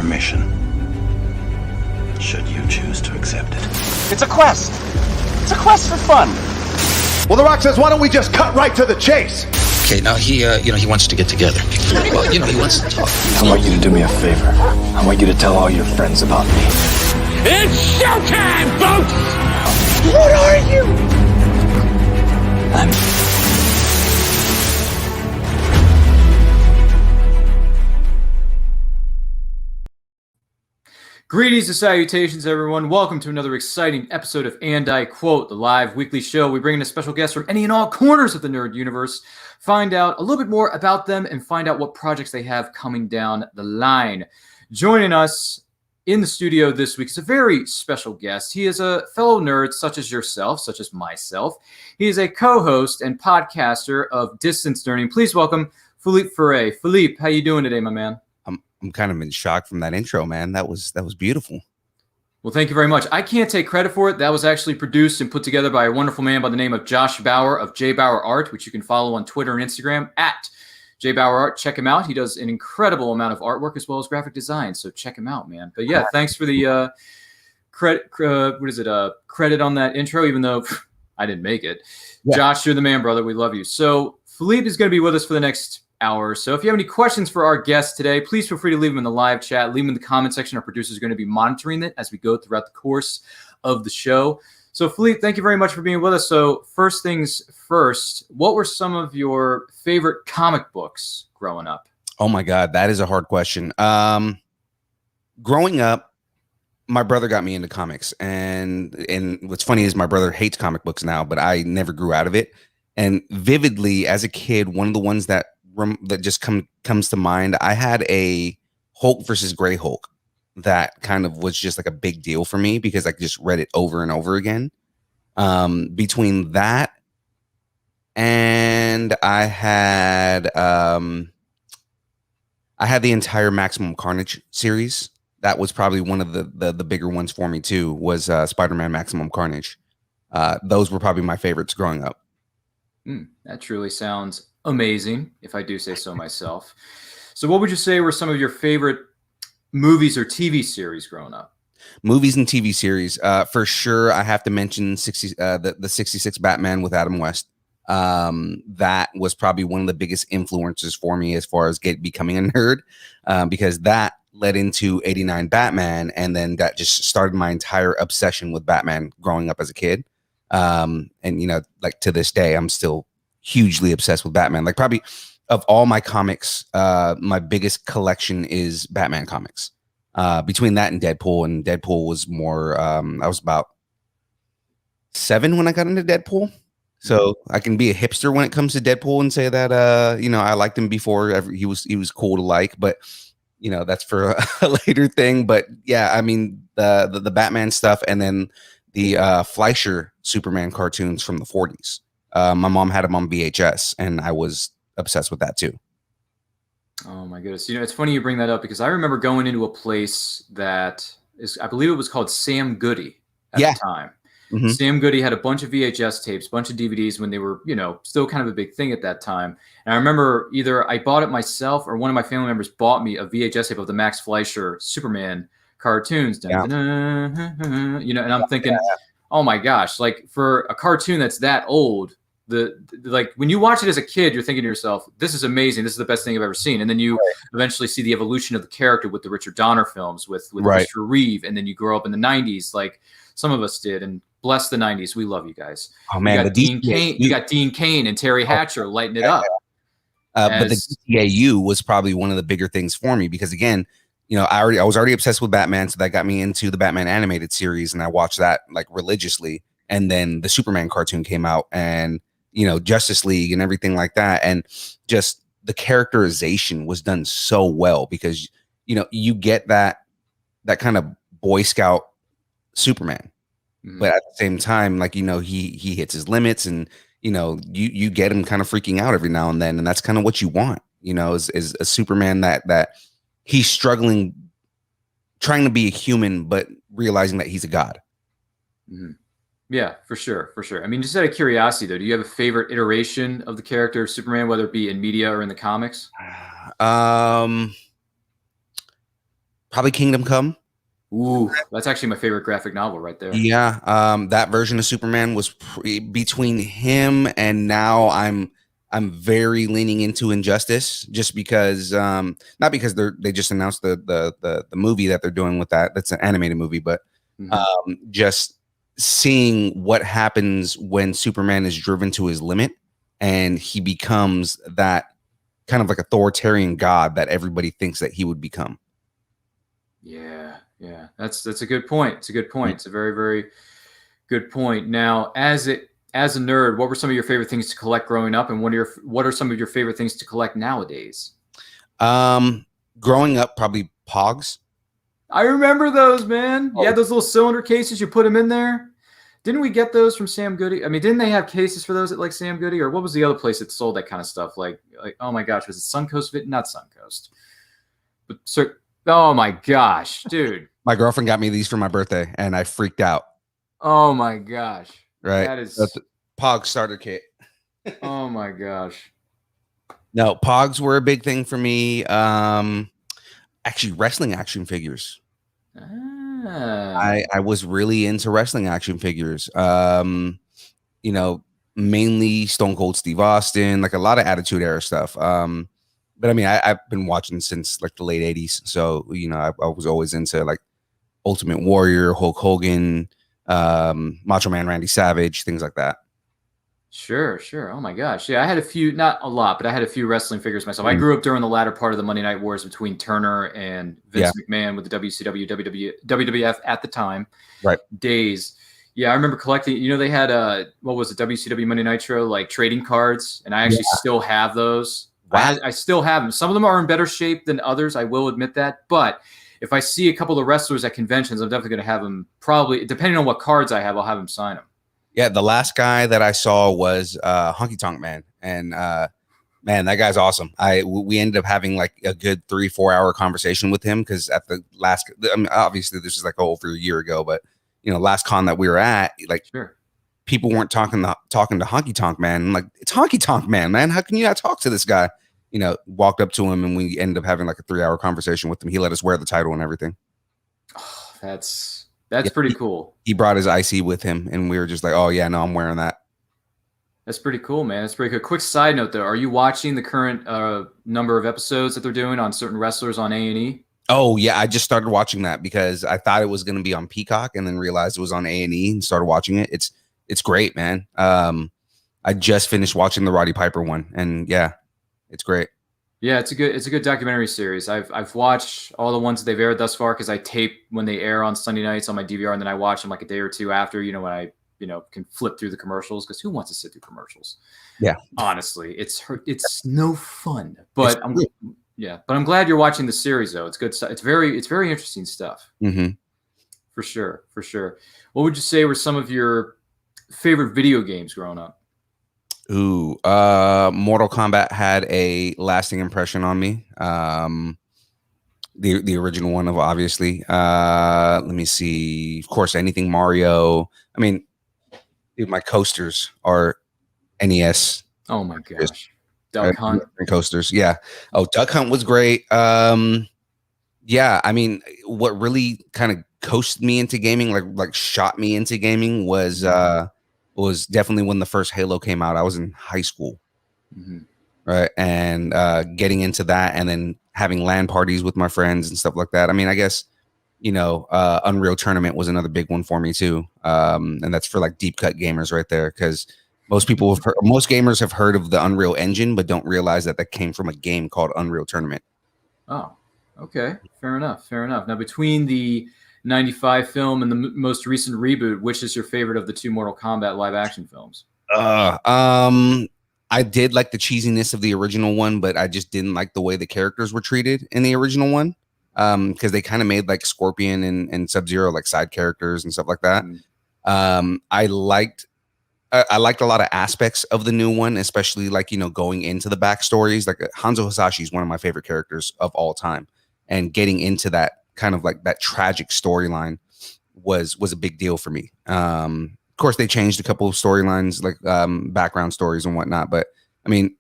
mission, should you choose to accept it. It's a quest. It's a quest for fun. Well, The Rock says, why don't we just cut right to the chase? Okay, now he wants to get together. Well, he wants to talk. I want you to do me a favor. I want you to tell all your friends about me. It's showtime, folks! What are you? Greetings and salutations, everyone. Welcome to another exciting episode of And I Quote, the live weekly show. We bring in a special guest from any and all corners of the nerd universe, find out a little bit more about them, and find out what projects they have coming down the line. Joining us in the studio this week is a very special guest. He is a fellow nerd such as yourself, such as myself. He is a co-host and podcaster of Distance Learning. Please welcome Philippe Ferrey. Philippe, how you doing today, my man? I'm kind of in shock from that intro, man. That was beautiful. Well, thank you very much. I can't take credit for it. That was actually produced and put together by a wonderful man by the name of Josh Bauer of J Bauer Art, which you can follow on Twitter and Instagram at J Bauer Art. Check him out. He does an incredible amount of artwork as well as graphic design. So check him out, man. But yeah, thanks for the credit on that intro, even though I didn't make it. Yeah. Josh, you're the man, brother. We love you. So Philippe is going to be with us for the next hour. So if you have any questions for our guest today, please feel free to leave them in the live chat. Leave them in the comment section. Our producers are going to be monitoring it as we go throughout the course of the show. So Philippe, thank you very much for being with us. So first things first, what were some of your favorite comic books growing up? Oh my God, that is a hard question. Growing up, my brother got me into comics, and what's funny is my brother hates comic books now, but I never grew out of it. And vividly, as a kid, one of the ones that just comes to mind, I had a Hulk versus Gray Hulk that kind of was just like a big deal for me because I just read it over and over again. Between that and I had the entire Maximum Carnage series. That was probably one of the bigger ones for me too, was Spider-Man Maximum Carnage. Those were probably my favorites growing up. That truly sounds amazing, if I do say so myself. So what would you say were some of your favorite movies or TV series growing up? Movies and TV series. For sure, I have to mention the 66 Batman with Adam West. That was probably one of the biggest influences for me as far as becoming a nerd, because that led into 89 Batman, and then that just started my entire obsession with Batman growing up as a kid. And like to this day, I'm still hugely obsessed with Batman. Like probably of all my comics, my biggest collection is Batman comics. Between that and Deadpool was more, I was about 7 when I got into Deadpool. So I can be a hipster when it comes to Deadpool and say that, I liked him before he was cool to like, but that's for a later thing. But yeah, I mean, the Batman stuff, and then the Fleischer Superman cartoons from the 40s. My mom had them on VHS, and I was obsessed with that too. Oh my goodness. It's funny you bring that up because I remember going into a place that I believe it was called Sam Goody at the time. Mm-hmm. Sam Goody had a bunch of VHS tapes, a bunch of DVDs when they were, still kind of a big thing at that time. And I remember either I bought it myself or one of my family members bought me a VHS tape of the Max Fleischer Superman cartoons. And I'm thinking, oh my gosh, like for a cartoon that's that old, like when you watch it as a kid, you're thinking to yourself, this is amazing. This is the best thing I've ever seen. And then you eventually see the evolution of the character with the Richard Donner films with Mr. Reeve. And then you grow up in the 90s, like some of us did. And bless the 90s. We love you guys. Oh man, you got Dean Cain and Terry Hatcher lighting it up. But the DCAU was probably one of the bigger things for me because again, I was already obsessed with Batman, so that got me into the Batman animated series, and I watched that like religiously. And then the Superman cartoon came out, and Justice League and everything like that, and just the characterization was done so well because you get that kind of Boy Scout Superman, but at the same time, like he hits his limits, and you get him kind of freaking out every now and then, and that's kind of what you want, is a Superman that he's struggling, trying to be a human, but realizing that he's a god. Mm-hmm. Yeah, for sure. I mean, just out of curiosity, though, do you have a favorite iteration of the character of Superman, whether it be in media or in the comics? Probably Kingdom Come. Ooh, that's actually my favorite graphic novel right there. Yeah, that version of Superman was between him and now I'm very leaning into Injustice just because not because they just announced the movie that they're doing with that. That's an animated movie, but just seeing what happens when Superman is driven to his limit and he becomes that kind of like authoritarian god that everybody thinks that he would become. Yeah, that's a good point. It's a good point. It's a very, very good point. Now, as a nerd, what were some of your favorite things to collect growing up, and what are some of your favorite things to collect nowadays? Growing up, probably Pogs. I remember those, man. You had those little cylinder cases. You put them in there. Didn't we get those from Sam Goody? I mean, didn't they have cases for those at like Sam Goody, or what was the other place that sold that kind of stuff? Like oh my gosh, was it Suncoast? Not Suncoast, but oh my gosh, dude. My girlfriend got me these for my birthday and I freaked out. Oh my gosh. Right. That's Pog starter kit. Oh my gosh. No, Pogs were a big thing for me. Actually, wrestling action figures. I was really into wrestling action figures. Mainly Stone Cold Steve Austin, like a lot of Attitude Era stuff. But I mean, I've been watching since like the late 80s. So, I was always into like Ultimate Warrior, Hulk Hogan, Macho Man Randy Savage, things like that. Sure. Oh my gosh. Yeah, I had a few, not a lot, but I had a few wrestling figures myself. I grew up during the latter part of the Monday Night Wars between Turner and Vince McMahon with the WCW, WWF at the time. Right. Days. Yeah, I remember collecting, they had what was it, WCW Monday Nitro, like trading cards, and I actually still have those. Wow. I still have them. Some of them are in better shape than others, I will admit that. But if I see a couple of wrestlers at conventions, I'm definitely going to have them, probably, depending on what cards I have, I'll have them sign them. Yeah, the last guy that I saw was Honky Tonk Man. And man, that guy's awesome. We ended up having like a good 3-4 hour conversation with him because at the last, obviously this is like over a year ago, but last con that we were at, like people weren't talking to Honky Tonk Man. I'm like, it's Honky Tonk Man. How can you not talk to this guy? Walked up to him and we ended up having like a 3-hour conversation with him. He let us wear the title and everything. Oh, that's pretty cool. He brought his IC with him and we were just like, oh yeah, no, I'm wearing that. That's pretty cool, man. That's pretty good. Quick side note though. Are you watching the current number of episodes that they're doing on certain wrestlers on A&E? Oh yeah, I just started watching that because I thought it was going to be on Peacock and then realized it was on A&E and started watching it. It's great, man. I just finished watching the Roddy Piper one, and yeah, it's great. Yeah, it's a good documentary series. I've watched all the ones that they've aired thus far because I tape when they air on Sunday nights on my DVR, and then I watch them like a day or two after. When I can flip through the commercials because who wants to sit through commercials? Yeah, honestly, it's no fun. But I'm glad you're watching the series though. It's good stuff. It's very interesting stuff. Mm-hmm. For sure. What would you say were some of your favorite video games growing up? Ooh, Mortal Kombat had a lasting impression on me. The original one, obviously. Let me see. Of course, anything Mario. I mean, dude, my coasters are NES. Oh my gosh, Duck Hunt coasters. Yeah. Oh, Duck Hunt was great. Yeah. I mean, what really kind of coasted me into gaming, like shot me into gaming, was definitely when the first Halo came out. I was in high school, right, and getting into that, and then having LAN parties with my friends and stuff like that. I mean, I guess Unreal Tournament was another big one for me too, and that's for like deep cut gamers right there, because most gamers have heard of the Unreal Engine, but don't realize that came from a game called Unreal Tournament. Oh, okay, fair enough. Now, between the 95 film and the most recent reboot, which is your favorite of the two Mortal Kombat live action films? I did like the cheesiness of the original one, but I just didn't like the way the characters were treated in the original one, because they kind of made like Scorpion and Sub-Zero like side characters and stuff like that. I liked a lot of aspects of the new one, especially like going into the backstories. Like Hanzo Hasashi is one of my favorite characters of all time, and getting into that kind of like that tragic storyline was a big deal for me. Of course, they changed a couple of storylines, like background stories and whatnot. But I mean,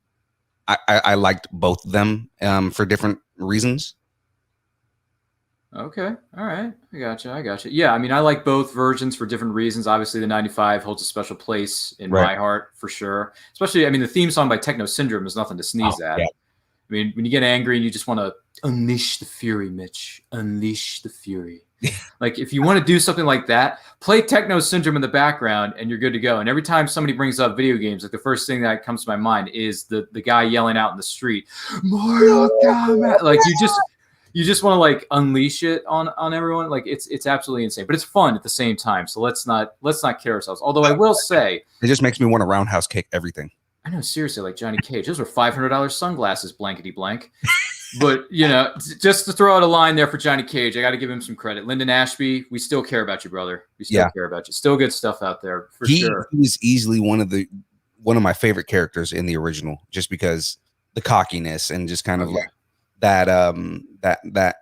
I liked both of them for different reasons. Okay. All right. I gotcha. I gotcha. Yeah. I mean, I like both versions for different reasons. Obviously, the 95 holds a special place in my heart for sure. Especially, I mean, the theme song by Techno Syndrome is nothing to sneeze at. Yeah. I mean, when you get angry and you just want to unleash the fury, Mitch, unleash the fury. Like, if you want to do something like that, play Techno Syndrome in the background and you're good to go. And every time somebody brings up video games, like the first thing that comes to my mind is the guy yelling out in the street, Mortal Kombat. Like, you just want to like unleash it on everyone. Like it's absolutely insane, but it's fun at the same time. So let's not kid ourselves. Although I will say, it just makes me want to roundhouse kick everything. I know, seriously, like Johnny Cage, those were $500 sunglasses, blankety blank. But you know, just to throw out a line there for Johnny Cage, I got to give him some credit. Lyndon Ashby, we still care about you, brother. We still care about you. Still good stuff out there for sure. He was easily one of my favorite characters in the original, just because the cockiness and just kind of like that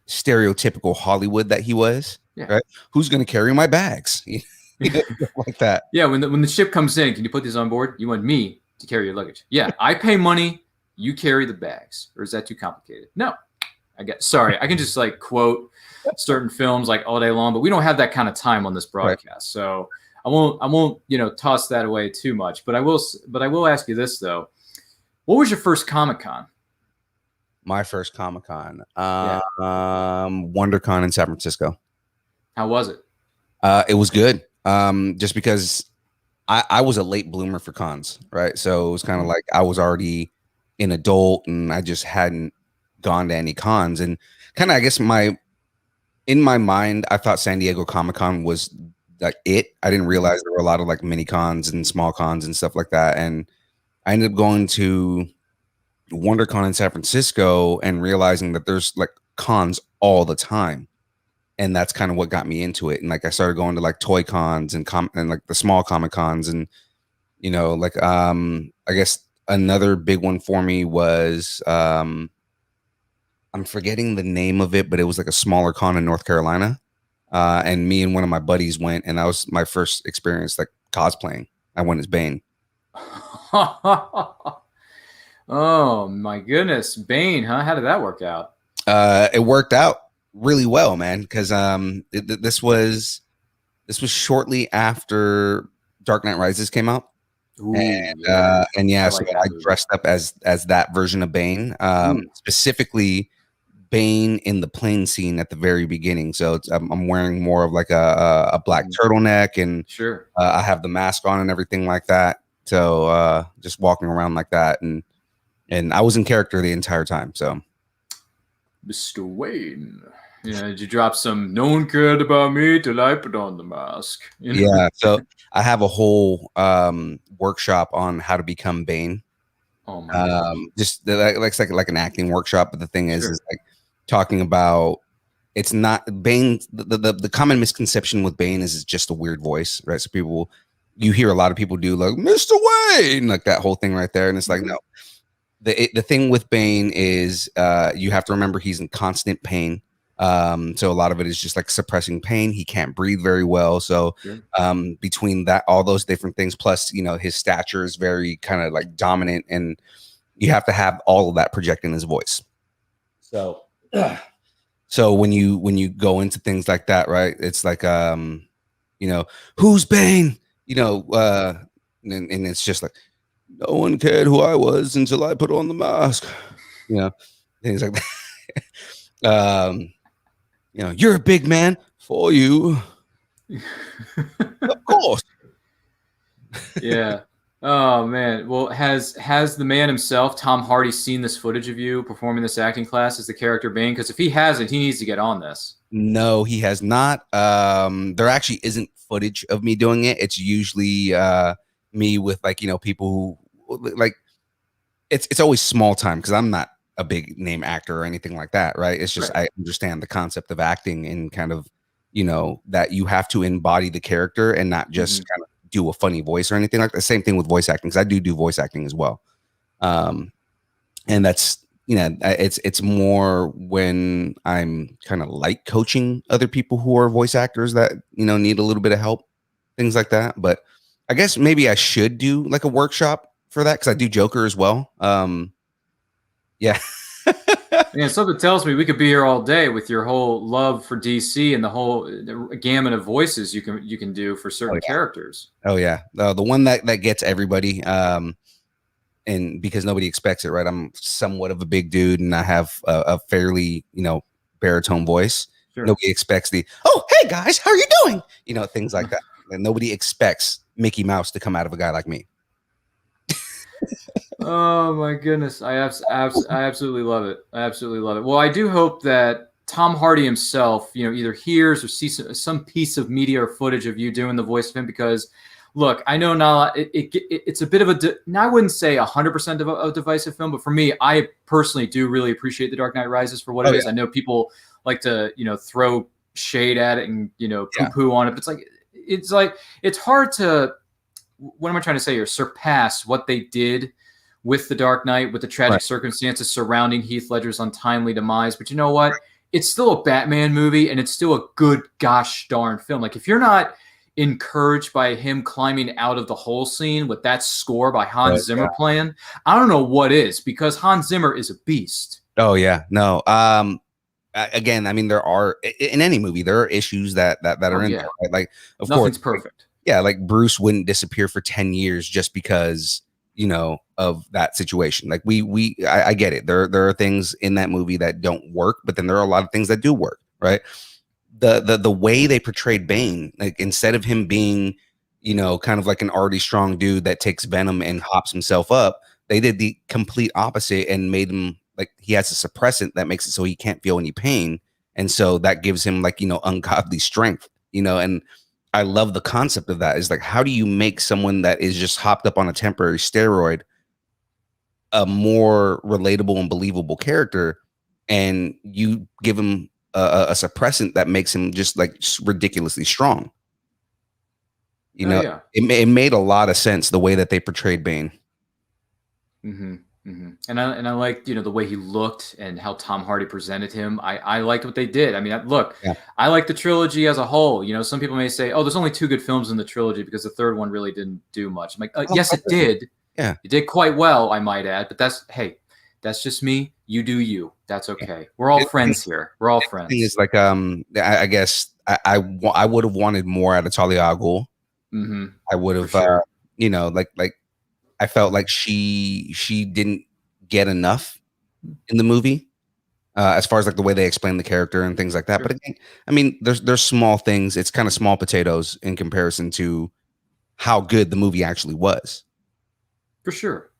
stereotypical Hollywood that he was. Yeah. Right? Who's going to carry my bags? Like that. Yeah. When the ship comes in, can you put these on board? You want me to carry your luggage? Yeah. I pay money. You carry the bags. Or is that too complicated? No. Sorry. I can just like quote certain films like all day long, but we don't have that kind of time on this broadcast. Right. So I won't, toss that away too much, but I will ask you this though. What was your first Comic-Con? My first Comic-Con, WonderCon in San Francisco. How was it? It was good. Just because I was a late bloomer for cons, right? So it was kind of like I was already an adult and I just hadn't gone to any cons. And kind of, I guess in my mind, I thought San Diego Comic-Con was like it. I didn't realize there were a lot of like mini cons and small cons and stuff like that. And I ended up going to WonderCon in San Francisco and realizing that there's like cons all the time. And that's kind of what got me into it. And like I started going to like toy cons and like the small Comic Cons, and I guess another big one for me was I'm forgetting the name of it, but it was like a smaller con in North Carolina. And me and one of my buddies went, and that was my first experience like cosplaying. I went as Bane. Oh my goodness, Bane, huh? How did that work out? It worked out really well, man, because this was shortly after Dark Knight Rises came out. Ooh, and so I dressed up as that version of Bane, specifically Bane in the plane scene at the very beginning. So I'm wearing more of like a black turtleneck, and I have the mask on and everything like that. So just walking around like that, and I was in character the entire time. So, Mr. Wayne, did you drop some "No one cared about me till I put on the mask"? Yeah. So I have a whole workshop on how to become Bane. Oh my! Just like an acting workshop. But the thing is like talking about it's not Bane. The common misconception with Bane is it's just a weird voice, right? So you hear a lot of people do like Mr. Wayne, like that whole thing right there, and it's like no. The thing with Bane is you have to remember he's in constant pain. So a lot of it is just like suppressing pain. He can't breathe very well. So between that, all those different things, plus his stature is very kind of like dominant, and you have to have all of that projecting his voice. So when you go into things like that, right? It's like who's Bane? And it's just like no one cared who I was until I put on the mask. Things like that. You're a big man for you. Of course. Yeah. Oh man. Well, has the man himself, Tom Hardy, seen this footage of you performing this acting class as the character Bane? Because if he hasn't, he needs to get on this. No, he has not. There actually isn't footage of me doing it. It's usually me with like people who like it's always small time because I'm not a big name actor or anything like that, right? It's just I understand the concept of acting and kind of that you have to embody the character and not just kind of do a funny voice or anything like that. Same thing with voice acting, because I do voice acting as well, and that's it's more when I'm kind of like coaching other people who are voice actors that need a little bit of help, things like that. But I guess maybe I should do like a workshop for that, because I do Joker as well. Yeah. Yeah, something tells me we could be here all day with your whole love for DC and the whole gamut of voices you can do for certain characters. Oh yeah, the one that gets everybody, and because nobody expects it, right? I'm somewhat of a big dude, and I have a fairly baritone voice. Sure. Nobody expects oh hey guys, how are you doing? Things like that. And nobody expects Mickey Mouse to come out of a guy like me. Oh my goodness, I absolutely love it. I absolutely love it. Well, I do hope that Tom Hardy himself, either hears or sees some piece of media or footage of you doing the voice of him, because look, I know not it's a bit of I wouldn't say 100% of a divisive film, but for me, I personally do really appreciate The Dark Knight Rises for what it is. I know people like to, throw shade at it and, poo-poo on it, but it's hard to, what am I trying to say here? Surpass what they did with The Dark Knight, with the tragic circumstances surrounding Heath Ledger's untimely demise. But you know what? It's still a Batman movie, and it's still a good gosh darn film. Like, if you're not encouraged by him climbing out of the hole scene with that score by Hans Zimmer playing, I don't know what is, because Hans Zimmer is a beast. Oh yeah, no. Again, I mean, there are in any movie there are issues that are in there. Right? Like, of nothing's course, perfect. Like Bruce wouldn't disappear for 10 years just because of that situation. Like I get it. There are things in that movie that don't work, but then there are a lot of things that do work, right? The way they portrayed Bane, like instead of him being, kind of like an already strong dude that takes venom and hops himself up, they did the complete opposite and made him like he has a suppressant that makes it so he can't feel any pain, and so that gives him like ungodly strength, and I love the concept of that. Is like, how do you make someone that is just hopped up on a temporary steroid a more relatable and believable character, and you give him a suppressant that makes him just like ridiculously strong? It made a lot of sense the way that they portrayed Bane. Mm-hmm. Mm-hmm. And I liked, the way he looked and how Tom Hardy presented him. I liked what they did. I mean, I like the trilogy as a whole. Some people may say, oh, there's only 2 good films in the trilogy because the third one really didn't do much. I'm like, yes, it did. Yeah, it did quite well, I might add. But that's just me. You do you. That's okay. We're all friends here. We're all friends. The thing is, like, I guess I would have wanted more out of Talia al Ghul. Mm-hmm. I would have, like. I felt like she didn't get enough in the movie, as far as like the way they explain the character and things like that. Sure. But again, I mean, there's small things. It's kind of small potatoes in comparison to how good the movie actually was. For sure.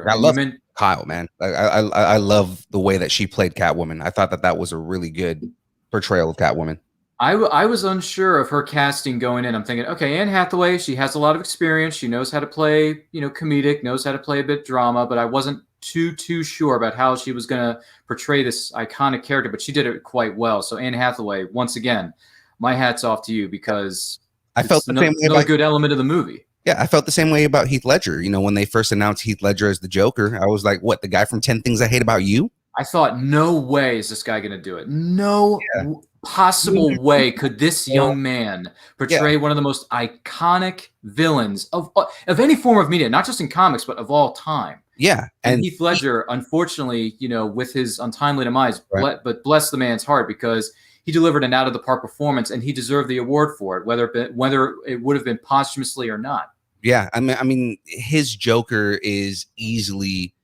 I love Kyle, man. I love the way that she played Catwoman. I thought that was a really good portrayal of Catwoman. I was unsure of her casting going in. I'm thinking, okay, Anne Hathaway, she has a lot of experience. She knows how to play, comedic, knows how to play a bit drama, but I wasn't too sure about how she was going to portray this iconic character, but she did it quite well. So Anne Hathaway, once again, my hat's off to you, because I felt the same way about, good element of the movie. Yeah, I felt the same way about Heath Ledger. When they first announced Heath Ledger as the Joker, I was like, what, the guy from 10 Things I Hate About You? I thought, no way is this guy going to do it. No possible way could this young man portray one of the most iconic villains of any form of media, not just in comics, but of all time. Yeah. And Heath Ledger, unfortunately, with his untimely demise, but bless the man's heart, because he delivered an out-of-the-park performance, and he deserved the award for it, whether it would have been posthumously or not. Yeah, I mean, his Joker is easily,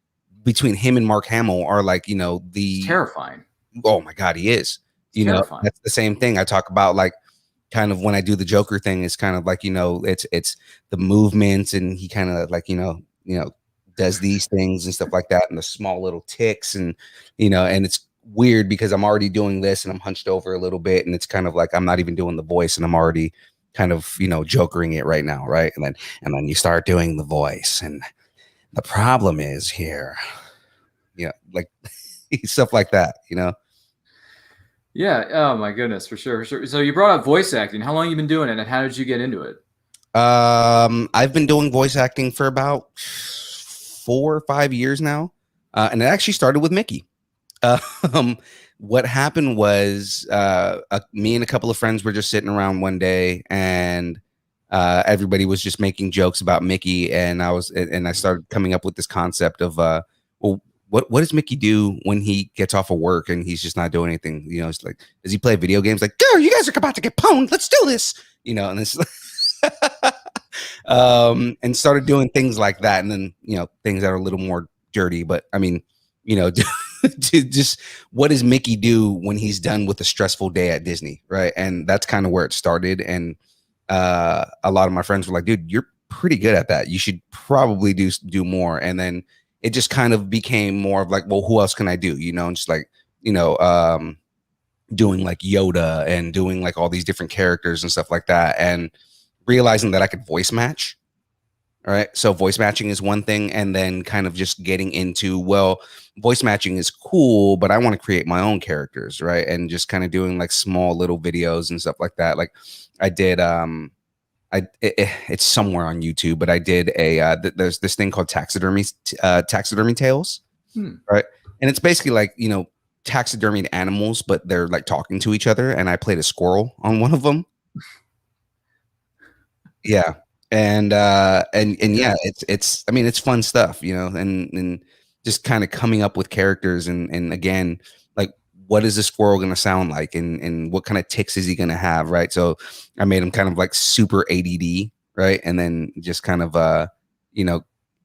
between him and Mark Hamill, are like, It's terrifying. Oh my God, he is. Terrifying. That's the same thing I talk about, like, kind of when I do the Joker thing, is kind of like, it's the movements, and he kind of like, does these things and stuff like that, and the small little ticks, and and it's weird because I'm already doing this and I'm hunched over a little bit, and it's kind of like I'm not even doing the voice, and I'm already kind of jokering it right now, right? And then you start doing the voice, and the problem is here, like stuff like that, Yeah. Oh my goodness, for sure. So you brought up voice acting. How long have you been doing it, and how did you get into it? I've been doing voice acting for about 4 or 5 years now, and it actually started with Mickey. What happened was, me and a couple of friends were just sitting around one day, and everybody was just making jokes about Mickey, and I started coming up with this concept of, well, what does Mickey do when he gets off of work and he's just not doing anything? You know, it's like, does he play video games? Like, girl, you guys are about to get pwned. Let's do this. You know, and it's and started doing things like that, and then things that are a little more dirty. But I mean, just what does Mickey do when he's done with a stressful day at Disney, right? And that's kind of where it started. And a lot of my friends were like, dude, you're pretty good at that. You should probably do more. And then it just kind of became more of like, well, who else can I do? And just like, doing like Yoda and doing like all these different characters and stuff like that, and realizing that I could voice match. All right. So voice matching is one thing. And then kind of just getting into, well, voice matching is cool, but I want to create my own characters. Right. And just kind of doing like small little videos and stuff like that. Like I did, it's somewhere on YouTube, but I did there's this thing called taxidermy tales. Right. And it's basically like, taxidermied animals, but they're like talking to each other. And I played a squirrel on one of them. Yeah. And yeah, it's I mean, it's fun stuff, and just kind of coming up with characters and again, like, what is this squirrel going to sound like, and what kind of ticks is he going to have, right? So I made him kind of like super ADD, right? And then just kind of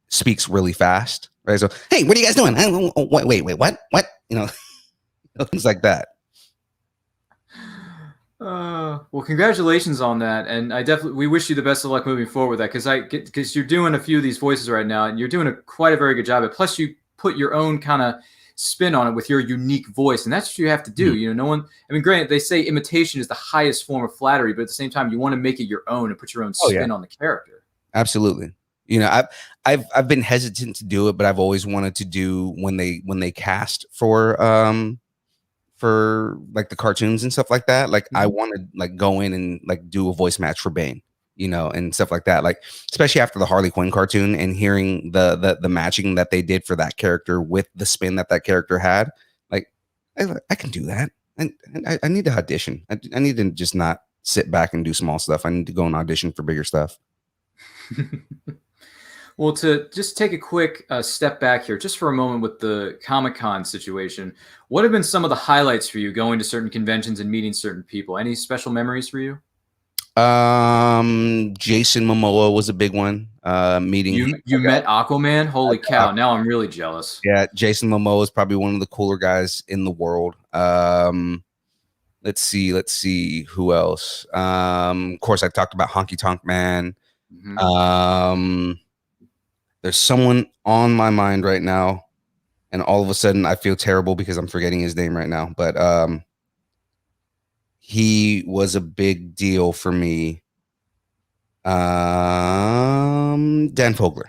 speaks really fast, right? So, hey, what are you guys doing? Wait, what? Things like that. Well, congratulations on that, and we wish you the best of luck moving forward with that, because you're doing a few of these voices right now, and you're doing quite a very good job. Plus, you put your own kind of spin on it with your unique voice, and that's what you have to do. No one. I mean, granted, they say imitation is the highest form of flattery, but at the same time, you want to make it your own and put your own spin on the character. Absolutely. I've been hesitant to do it, but I've always wanted to do when they cast for like the cartoons and stuff like that. Like I want to like go in and like do a voice match for Bane, and stuff like that. Like especially after the Harley Quinn cartoon and hearing the matching that they did for that character with the spin that character had. Like I can do that. And I need to audition. I need to just not sit back and do small stuff. I need to go and audition for bigger stuff. Well, to just take a quick step back here, just for a moment with the Comic-Con situation, what have been some of the highlights for you going to certain conventions and meeting certain people? Any special memories for you? Jason Momoa was a big one. Meeting you met Aquaman? Holy cow! Now I'm really jealous. Yeah, Jason Momoa is probably one of the cooler guys in the world. Let's see who else. Of course, I talked about Honky Tonk Man. There's someone on my mind right now, and all of a sudden I feel terrible because I'm forgetting his name right now. But he was a big deal for me. Dan Fogler.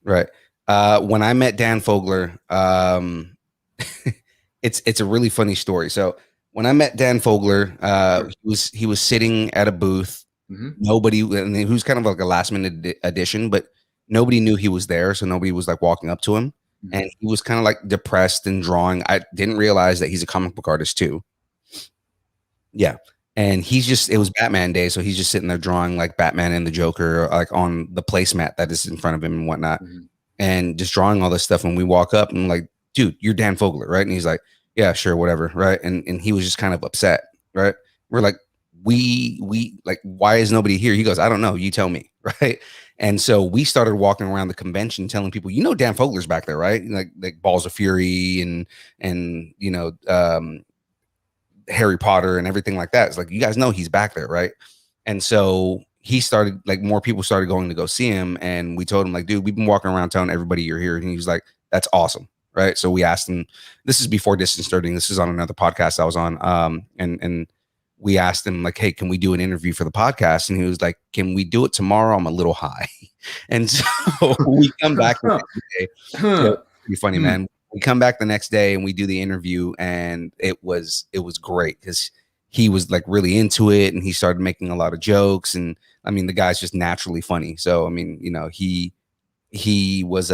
Right. When I met Dan Fogler, it's a really funny story. So when I met Dan Fogler, he was sitting at a booth. Nobody, and he was kind of like a last minute addition, but nobody knew he was there. So nobody was like walking up to him, and he was kind of like depressed and drawing. I didn't realize that he's a comic book artist too. Yeah. And it was Batman day. So he's just sitting there drawing like Batman and the Joker, like on the placemat that is in front of him and whatnot, and just drawing all this stuff. And we walk up and like, dude, you're Dan Fogler, right? And he's like, yeah, sure, whatever. Right. And he was just kind of upset. Right. We're like, we like, why is nobody here? He goes, I don't know. You tell me. Right. And so we started walking around the convention telling people, Dan Fogler's back there, right? Like Balls of Fury and Harry Potter and everything like that. It's like, you guys know he's back there, right? And so he started, like, more people started going to go see him. And we told him, like, dude, we've been walking around telling everybody you're here. And he was like, that's awesome. Right. So we asked him, this is before Distance Learning. This is on another podcast I was on. And we asked him, like, hey, can we do an interview for the podcast? And he was like, can we do it tomorrow? I'm a little high. And so we come back the next day. Pretty funny, man. We come back the next day and we do the interview, and it was great because he was like really into it, and he started making a lot of jokes. And I mean, the guy's just naturally funny. So I mean, he was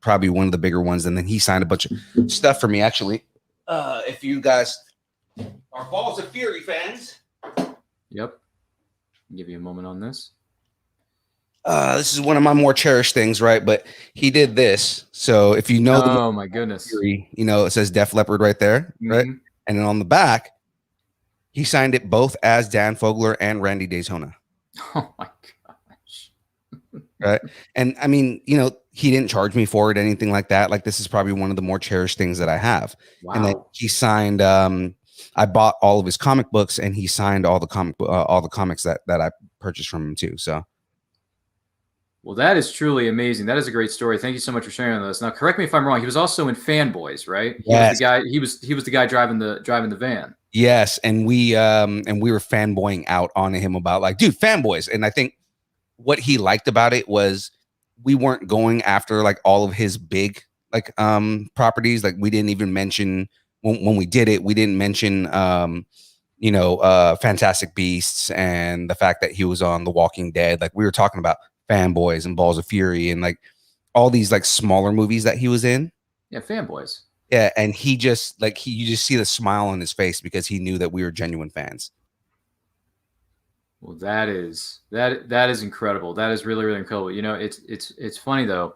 probably one of the bigger ones. And then he signed a bunch of stuff for me, actually. If you guys are Balls of Fury fans. Yep. I'll give you a moment on this. This is one of my more cherished things, right? But he did this. So if you know Oh my goodness. theory, you know, it says Def Leppard right there, right? Mhm. And then on the back, he signed it both as Dan Fogler and Randy Daytona. Oh my gosh. Right. And I mean, you know, he didn't charge me for it, anything like that. Like, this is probably one of the more cherished things that I have. Wow. And then he signed, I bought all of his comic books, and he signed all the comics that I purchased from him too. So, Well, that is truly amazing. That is a great story. Thank you so much for sharing this. Now, correct me if I'm wrong. He was also in Fanboys, right? He was the guy. He was the guy driving the van. yes, and we were fanboying out on him about, like, dude, Fanboys. And I think what he liked about it was we weren't going after like all of his big like properties. Like, we didn't even mention when we did it, we didn't mention Fantastic Beasts and the fact that he was on The Walking Dead. Like, we were talking about Fanboys and Balls of Fury and like all these like smaller movies that he was in. Yeah, Fanboys. Yeah, and he just like you just see the smile on his face because he knew that we were genuine fans. Well, that is incredible. That is really, really incredible. You know, it's funny though.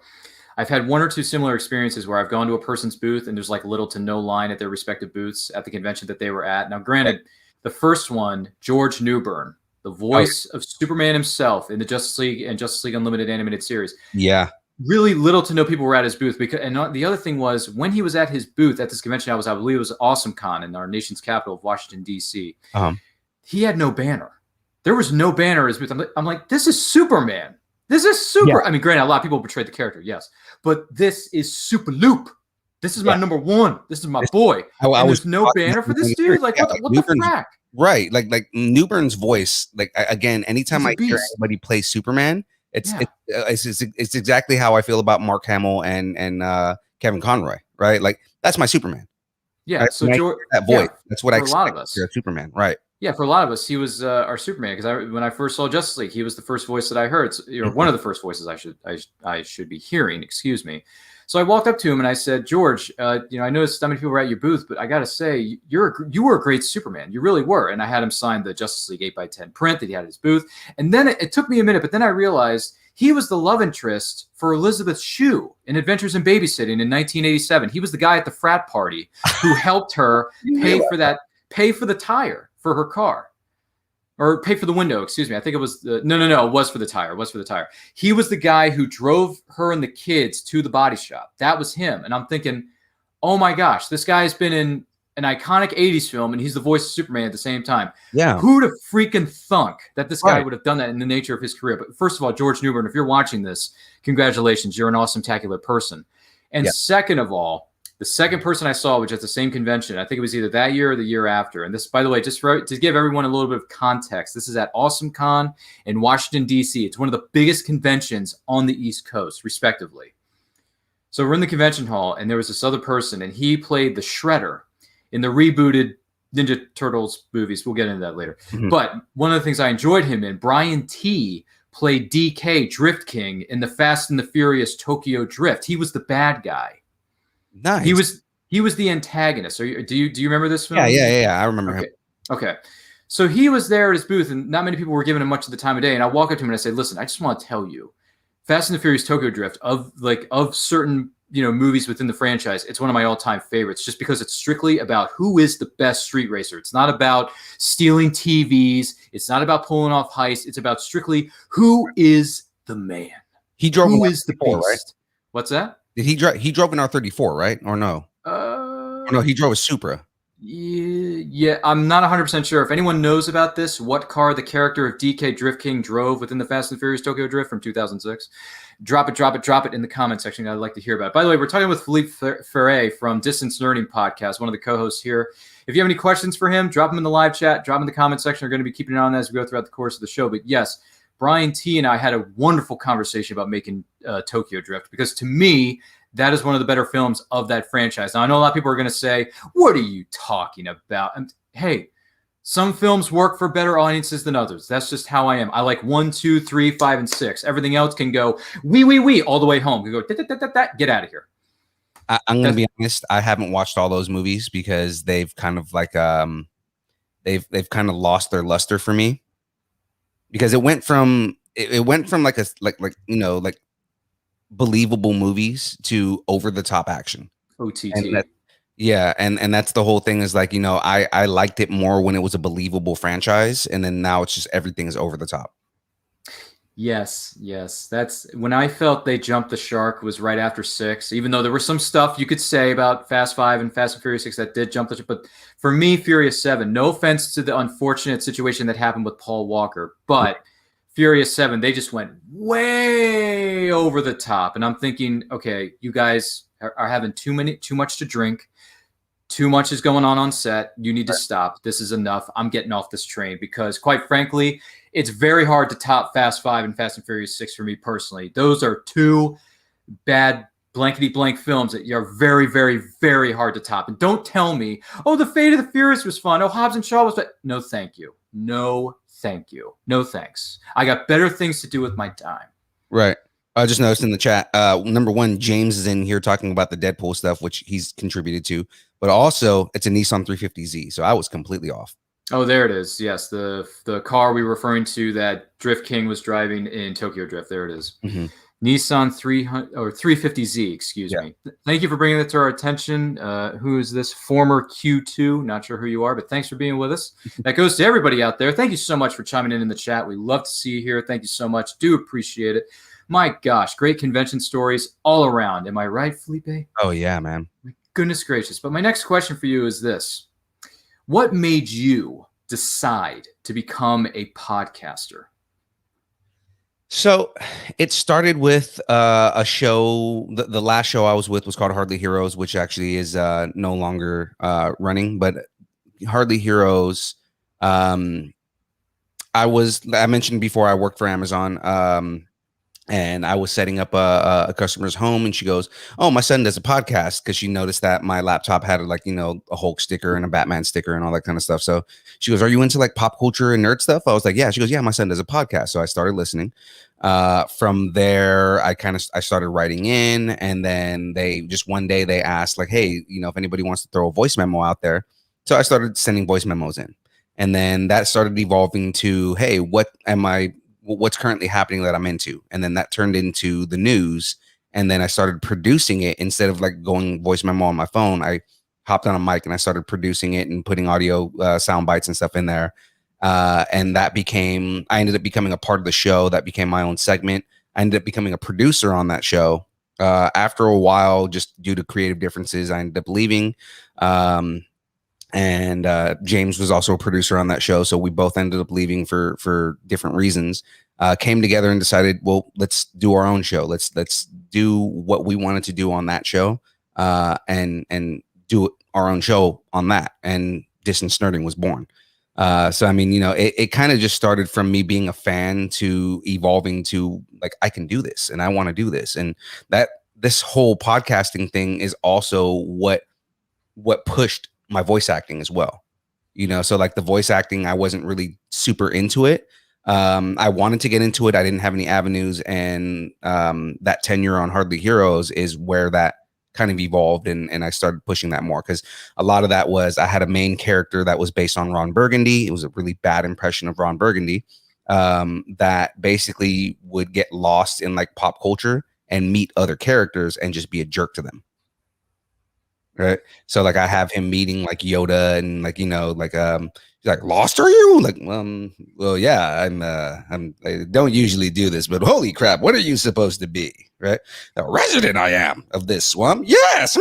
I've had one or two similar experiences where I've gone to a person's booth and there's like little to no line at their respective booths at the convention that they were at. Now, granted, the first one, George Newbern, the voice of Superman himself in the Justice League and Justice League Unlimited animated series. Yeah. Really little to no people were at his booth and the other thing was when he was at his booth at this convention, I believe it was Awesome Con in our nation's capital of Washington, D.C. He had no banner. There was no banner at his booth. I'm like, this is Superman. This is super. Yeah. I mean, granted, a lot of people betrayed the character, yes, but this is Super Loop. This is my number one. This is my boy. And there's no banner for this dude. Like, what the frack? Right. Like Newbern's voice. Like, again, anytime I hear anybody play Superman, it's exactly how I feel about Mark Hamill and Kevin Conroy. Right. Like, that's my Superman. Yeah. Right? So that voice. That's what I expect. A lot of us. Superman. Right. Yeah, for a lot of us, he was our Superman because when I first saw Justice League, he was the first voice that I heard. One of the first voices I should be hearing. Excuse me. So I walked up to him and I said, George, I noticed how many people were at your booth, but I got to say, you were a great Superman. You really were. And I had him sign the Justice League 8x10 print that he had at his booth. And then it took me a minute, but then I realized he was the love interest for Elizabeth Shue in Adventures in Babysitting in 1987. He was the guy at the frat party who helped her pay for the tire for her car, or pay for the window. Excuse me. I think it was it was for the tire. It was for the tire. He was the guy who drove her and the kids to the body shop. That was him. And I'm thinking, oh my gosh, this guy has been in an iconic 80s film and he's the voice of Superman at the same time. Yeah. Who'd have freaking thunk that this guy would have done that in the nature of his career? But first of all, George Newbern, if you're watching this, congratulations. You're an awesome, tacular person. And second of all, the second person I saw, which at the same convention, I think it was either that year or the year after. And this, by the way, just to give everyone a little bit of context, this is at Awesome Con in Washington, D.C. It's one of the biggest conventions on the East Coast, respectively. So we're in the convention hall, and there was this other person, and he played the Shredder in the rebooted Ninja Turtles movies. We'll get into that later. Mm-hmm. But one of the things I enjoyed him in, Brian T. played DK Drift King in the Fast and the Furious Tokyo Drift. He was the bad guy. Nice. He was the antagonist. Do you remember this film? Yeah. I remember him. Okay. So he was there at his booth, and not many people were giving him much of the time of day. And I walk up to him and I say, "Listen, I just want to tell you, Fast and the Furious Tokyo Drift of certain movies within the franchise, it's one of my all-time favorites, just because it's strictly about who is the best street racer. It's not about stealing TVs. It's not about pulling off heists. It's about strictly who is the man. He drove. Who is the beast? Right? What's that? Did he drive? He drove an R34, right? Or no? No, he drove a Supra. Yeah, I'm not 100% sure. If anyone knows about this, what car the character of DK Drift King drove within the Fast and Furious Tokyo Drift from 2006, drop it in the comment section. I'd like to hear about it. By the way, we're talking with Philippe Ferrey from Distance Learning Podcast, one of the co-hosts here. If you have any questions for him, drop them in the live chat, drop them in the comment section. We're going to be keeping an eye on that as we go throughout the course of the show. But yes, Brian T. and I had a wonderful conversation about making Tokyo Drift, because to me, that is one of the better films of that franchise. Now, I know a lot of people are going to say, what are you talking about? And hey, some films work for better audiences than others. That's just how I am. I like 1, 2, 3, 5, and 6. Everything else can go wee all the way home. We go get out of here. I'm going to be honest. I haven't watched all those movies because they've kind of like they've kind of lost their luster for me, because it went from it went from like believable movies to over the top action. OTT. And that's the whole thing is like, I liked it more when it was a believable franchise, and then now it's just everything is over the top. Yes. That's when I felt they jumped the shark was right after 6, even though there was some stuff you could say about Fast 5 and Fast and Furious 6 that did jump the shark. But for me, Furious 7, no offense to the unfortunate situation that happened with Paul Walker, but Furious 7, they just went way over the top. And I'm thinking, okay, you guys are having too much to drink. Too much is going on set. You need to stop. This is enough. I'm getting off this train because, quite frankly, it's very hard to top Fast 5 and Fast and Furious 6 for me personally. Those are two bad blankety blank films that are very, very, very hard to top. And don't tell me, oh, The Fate of the Furious was fun. Oh, Hobbs and Shaw was fun. No, thank you. No, thank you. No, thanks. I got better things to do with my time. Right. I just noticed in the chat, number one, James is in here talking about the Deadpool stuff, which he's contributed to, but also it's a Nissan 350Z. So I was completely off. Oh, there it is. Yes, the car we were referring to that Drift King was driving in Tokyo Drift. There it is. Mm-hmm. Nissan 350Z. Excuse me. Thank you for bringing that to our attention. Who is this? Former Q2. Not sure who you are, but thanks for being with us. That goes to everybody out there. Thank you so much for chiming in the chat. We love to see you here. Thank you so much. Do appreciate it. My gosh, great convention stories all around. Am I right, Felipe? Oh, yeah, man. My goodness gracious. But my next question for you is this. What made you decide to become a podcaster? So it started with a show. The last show I was with was called Hardly Heroes, which actually is no longer running. But Hardly Heroes, I mentioned before I worked for Amazon. And I was setting up a customer's home, and she goes, "Oh, my son does a podcast," because she noticed that my laptop had a Hulk sticker and a Batman sticker and all that kind of stuff. So she goes, "Are you into like pop culture and nerd stuff?" I was like, "Yeah." She goes, "Yeah, my son does a podcast." So I started listening. From there, I started writing in, and then one day they asked like, "Hey, if anybody wants to throw a voice memo out there." So I started sending voice memos in, and then that started evolving to, "Hey, what's currently happening that I'm into?" And then that turned into the news. And then I started producing it instead of like going voice memo on my phone. I hopped on a mic and I started producing it and putting audio sound bites and stuff in there. And I ended up becoming a part of the show. That became my own segment. I ended up becoming a producer on that show. After a while, just due to creative differences, I ended up leaving. And James was also a producer on that show, so we both ended up leaving for different reasons. Came together and decided, well, let's do our own show. Let's do what we wanted to do on that show, and do our own show on that. And Distance Nerding was born. So I mean, it kind of just started from me being a fan to evolving to like, I can do this and I want to do this, and that this whole podcasting thing is also what pushed my voice acting as well. So like the voice acting, I wasn't really super into it. I wanted to get into it. I didn't have any avenues. And that tenure on Hardly Heroes is where that kind of evolved. And I started pushing that more because a lot of that was, I had a main character that was based on Ron Burgundy. It was a really bad impression of Ron Burgundy that basically would get lost in like pop culture and meet other characters and just be a jerk to them. Right. So like I have him meeting like Yoda and like, he's like, "Lost are you?" Like, well, yeah, I don't usually do this, but holy crap, what are you supposed to be? Right. A resident I am of this swamp. Yes.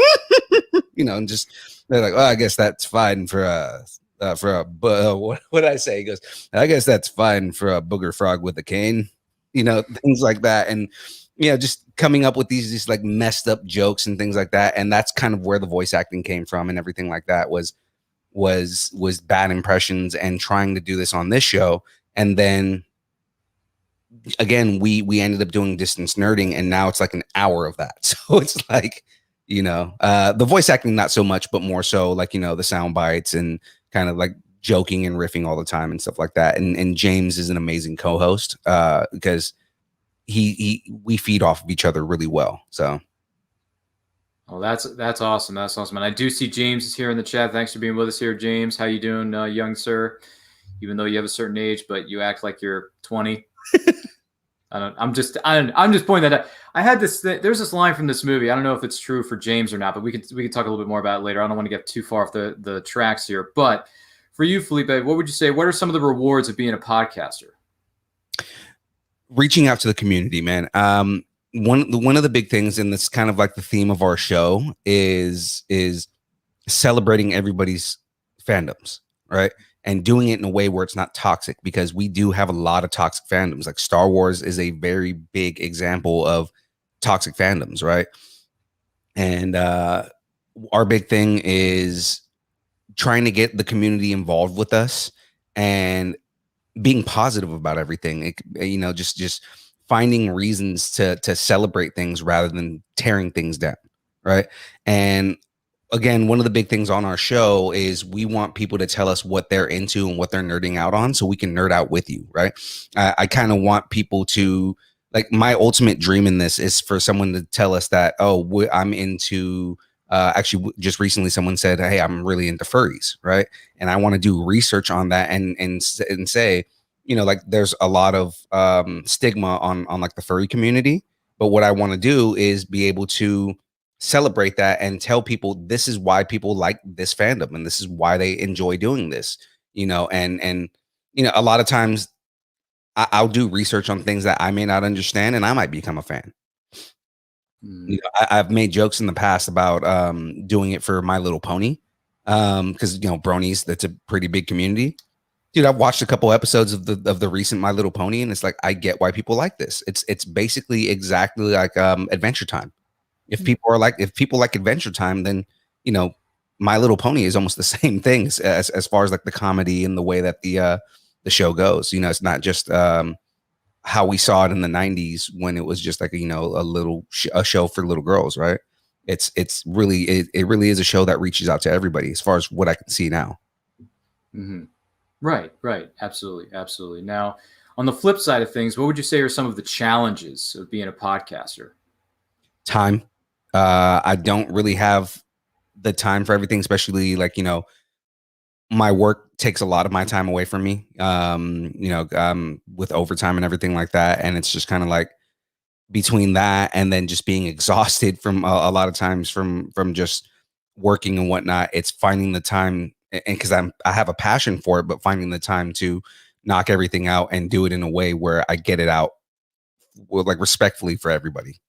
And just, they're like, "Oh, I guess that's fine for what did I say?" He goes, "I guess that's fine for a booger frog with a cane," things like that. And, just coming up with these like messed up jokes and things like that. And that's kind of where the voice acting came from and everything like that was bad impressions and trying to do this on this show. And then again, we ended up doing Distance Nerding, and now it's like an hour of that. So it's like, the voice acting, not so much, but more so like, the sound bites and kind of like joking and riffing all the time and stuff like that. And James is an amazing co-host because we feed off of each other really well. So, oh, that's awesome. That's awesome. And I do see James is here in the chat. Thanks for being with us here, James. How you doing, young sir? Even though you have a certain age, but you act like you're 20. I'm just pointing that out. I had this. There's this line from this movie. I don't know if it's true for James or not, but we can talk a little bit more about it later. I don't want to get too far off the tracks here. But for you, Felipe, what would you say? What are some of the rewards of being a podcaster? Reaching out to the community, man. One of the big things, and that's kind of like the theme of our show, is celebrating everybody's fandoms, right? And doing it in a way where it's not toxic, because we do have a lot of toxic fandoms. Like Star Wars is a very big example of toxic fandoms, right? And our big thing is trying to get the community involved with us and being positive about everything. Just finding reasons to celebrate things rather than tearing things down, right? And again, one of the big things on our show is we want people to tell us what they're into and what they're nerding out on, so we can nerd out with you, right? I kind of want people to, like, my ultimate dream in this is for someone to tell us that, I'm into, actually just recently someone said, hey, I'm really into furries, right? And I want to do research on that and say, like, there's a lot of stigma on like the furry community, but what I want to do is be able to celebrate that and tell people this is why people like this fandom and this is why they enjoy doing this, and a lot of times I'll do research on things that I may not understand and I might become a fan. I've made jokes in the past about doing it for My Little Pony, because bronies, that's a pretty big community. Dude, I've watched a couple episodes of the recent My Little Pony, and it's like, I get why people like this. It's basically exactly like Adventure Time. If people like Adventure Time, then My Little Pony is almost the same thing as far as like the comedy and the way that the show goes. It's not just how we saw it in the 90s when it was just like a show for little girls, right? It really is a show that reaches out to everybody, as far as what I can see now. Mm-hmm. Right, absolutely. Now, on the flip side of things, what would you say are some of the challenges of being a podcaster? Time. I don't really have the time for everything, especially like, my work takes a lot of my time away from me, with overtime and everything like that. And it's just kind of like between that and then just being exhausted from a lot of times from just working and whatnot, it's finding the time. And because I have a passion for it, but finding the time to knock everything out and do it in a way where I get it out, like, respectfully for everybody.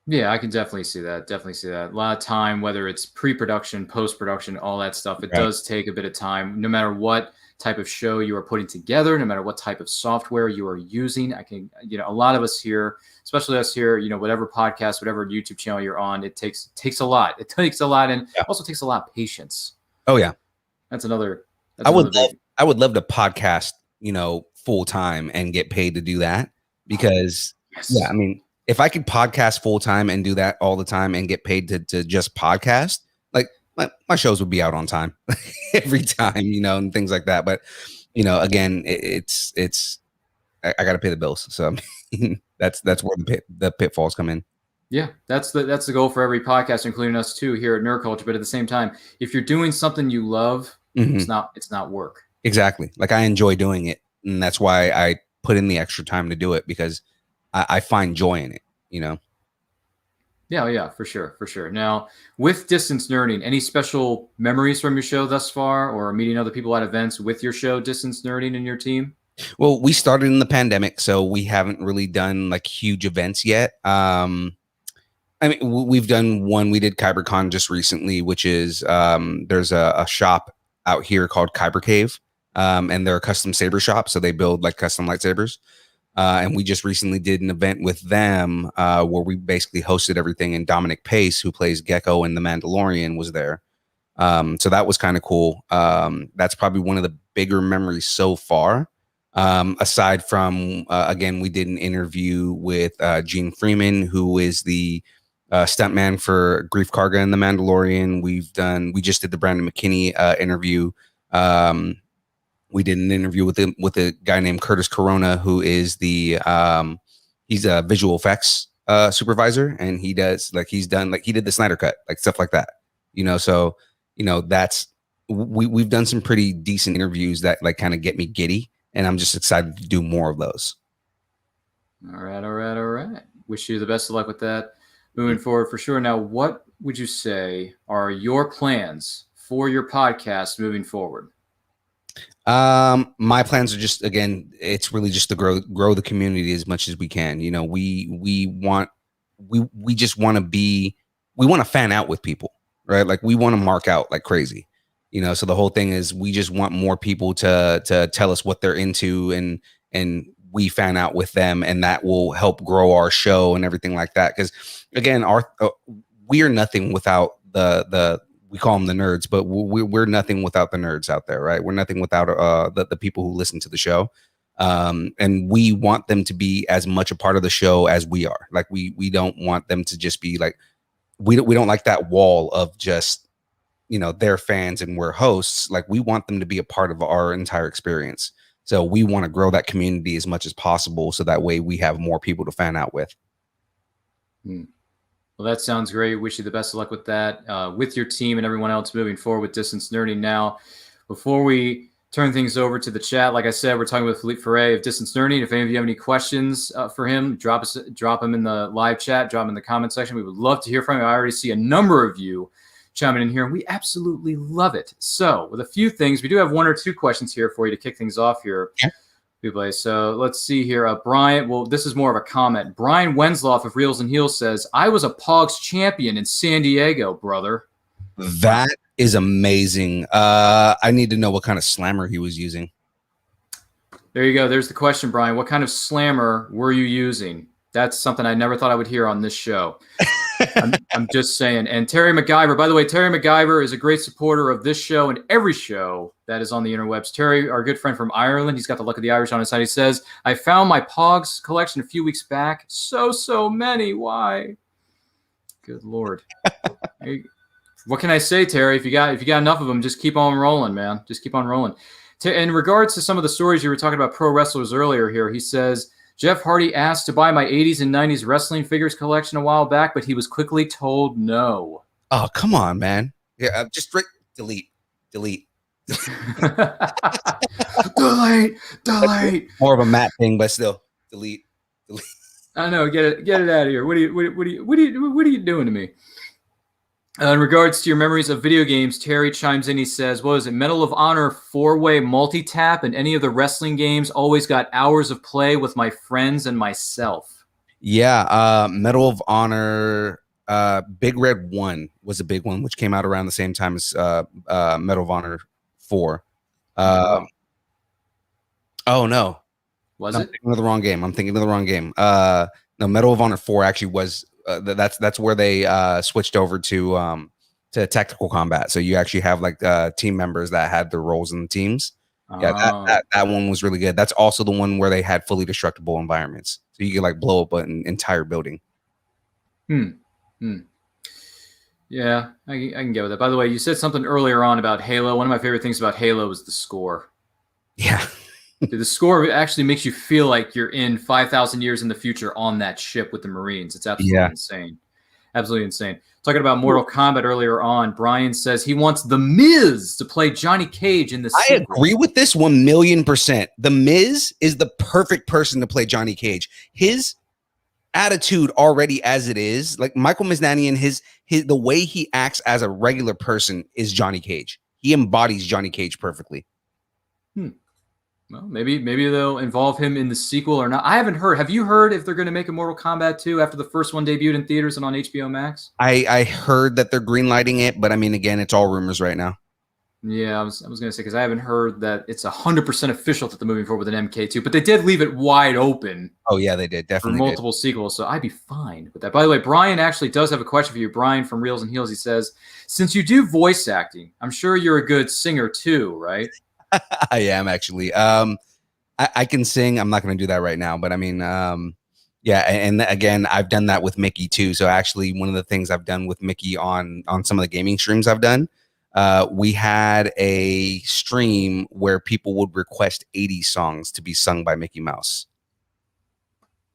Yeah, I can definitely see that. A lot of time, whether it's pre-production, post-production, all that stuff, it does take a bit of time, no matter what type of show you are putting together, no matter what type of software you are using. A lot of us here, especially us here, whatever podcast, whatever YouTube channel you're on, it takes a lot. It takes a lot, and also takes a lot of patience. Oh yeah. That's another. I would love to podcast, full time and get paid to do that, because I mean, if I could podcast full time and do that all the time and get paid to just podcast, like my shows would be out on time every time, and things like that. But, again, it's I got to pay the bills. So that's where the pitfalls come in. Yeah, that's the goal for every podcast, including us too here at Nerd Culture. But at the same time, if you're doing something you love, it's not work. Exactly. Like, I enjoy doing it, and that's why I put in the extra time to do it, because I find joy in it, Yeah, for sure. Now, with distance nerding, any special memories from your show thus far, or meeting other people at events with your show, Distance Nerding, and your team? Well, we started in the pandemic, so we haven't really done like huge events yet. I mean, we've done one. We did KyberCon just recently, which is there's a shop out here called Kyber Cave, and they're a custom saber shop, so they build like custom lightsabers. And we just recently did an event with them where we basically hosted everything, and Dominic Pace, who plays Gecko in The Mandalorian, was there. So that was kind of cool. That's probably one of the bigger memories so far. Aside from, again, we did an interview with Gene Freeman, who is the stuntman for Grief Karga in The Mandalorian. We just did the Brandon McKinney interview. We did an interview with a guy named Curtis Corona, who is he's a visual effects supervisor, and he did the Snyder Cut, like stuff like that, so, we've done some pretty decent interviews that like kind of get me giddy, and I'm just excited to do more of those. All right. Wish you the best of luck with that moving forward for sure. Now, what would you say are your plans for your podcast moving forward? My plans are just, again, it's really just to grow the community as much as we can. You know, we just want to fan out with people, right? Like we want to mark out like crazy, you know. So the whole thing is we just want more people to tell us what they're into, and we fan out with them, and that will help grow our show and everything like that. Because again, we are nothing without the we call them the nerds, but we're nothing without the nerds out there, right? We're nothing without the people who listen to the show. And we want them to be as much a part of the show as we are. Like we don't want them to just be like, we don't like that wall of just, you know, they're fans and we're hosts. Like we want them to be a part of our entire experience. So we want to grow that community as much as possible, so that way we have more people to fan out with. Well, that sounds great. Wish you the best of luck with that, with your team and everyone else moving forward with Distance Nerding. Now, before we turn things over to the chat, like I said, we're talking with Philippe Ferrey of Distance Nerding. If any of you have any questions for him, drop them in the live chat, drop them in the comment section. We would love to hear from you. I already see a number of you chiming in here, and we absolutely love it. So, with a few things, we do have one or two questions here for you to kick things off here. Yeah. So let's see here. Brian, well, this is more of a comment. Brian Wensloff of Reels and Heels says, I was a Pogs champion in San Diego, brother. That is amazing. I need to know what kind of slammer he was using. There you go. There's the question, Brian. What kind of slammer were you using? That's something I never thought I would hear on this show. I'm just saying. And Terry MacGyver, by the way, Terry MacGyver is a great supporter of this show and every show that is on the interwebs. Terry, our good friend from Ireland, he's got the luck of the Irish on his side. He says, I found my Pogs collection a few weeks back. So many. Why? Good Lord. What can I say, Terry? If you got enough of them, just keep on rolling, man. Just keep on rolling. In regards to some of the stories you were talking about pro wrestlers earlier here, he says, Jeff Hardy asked to buy my 80s and 90s wrestling figures collection a while back, but he was quickly told no. Oh, come on, man. Yeah, just delete. Delete. More of a Matt thing, but still, delete. I know. Get it out of here. What are you doing to me? In regards to your memories of video games, Terry chimes in. He says, what is it? Medal of Honor 4-way multi-tap and any of the wrestling games. Always got hours of play with my friends and myself. Yeah. Medal of Honor Big Red 1 was a big one, which came out around the same time as Medal of Honor 4. Oh, no. Was it? I'm thinking of the wrong game. No, Medal of Honor 4 actually was... that's where they switched over to tactical combat. So you actually have like team members that had their roles in the teams. Yeah, that one was really good. That's also the one where they had fully destructible environments, so you could like blow up an entire building. Yeah, I can get with that. By the way, you said something earlier on about Halo. One of my favorite things about Halo is the score. Yeah. The score actually makes you feel like you're in 5,000 years in the future on that ship with the Marines. It's absolutely insane. Absolutely insane. Talking about Mortal Kombat earlier on, Brian says he wants The Miz to play Johnny Cage in the sequel. I agree with this 1,000,000%. The Miz is the perfect person to play Johnny Cage. His attitude already as it is, like Michael Miznanian, the way he acts as a regular person is Johnny Cage. He embodies Johnny Cage perfectly. Well, maybe they'll involve him in the sequel or not. I haven't heard. Have you heard if they're going to make a Mortal Kombat 2 after the first one debuted in theaters and on HBO Max? I heard that they're greenlighting it, but I mean, again, it's all rumors right now. Yeah, I was going to say, because I haven't heard that it's 100% official that they're moving forward with an MK2, but they did leave it wide open. Oh, yeah, they did. Definitely for multiple sequels, so I'd be fine with that. By the way, Brian actually does have a question for you. Brian from Reels and Heels, he says, since you do voice acting, I'm sure you're a good singer too, right? I am actually. I can sing. I'm not going to do that right now, but I mean, yeah. And again, I've done that with Mickey too. So actually, one of the things I've done with Mickey on some of the gaming streams I've done, we had a stream where people would request 80 songs to be sung by Mickey Mouse.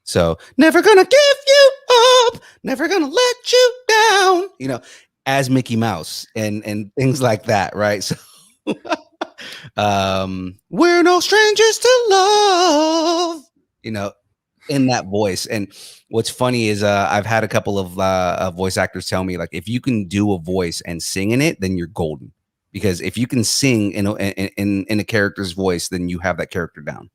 So never gonna give you up, never gonna let you down, you know, as Mickey Mouse and things like that, right? So. We're no strangers to love, you know. in that voice. And what's funny is I've had a couple of voice actors tell me, like, if you can do a voice and sing in it, then you're golden. Because if you can sing in a character's voice, then you have that character down.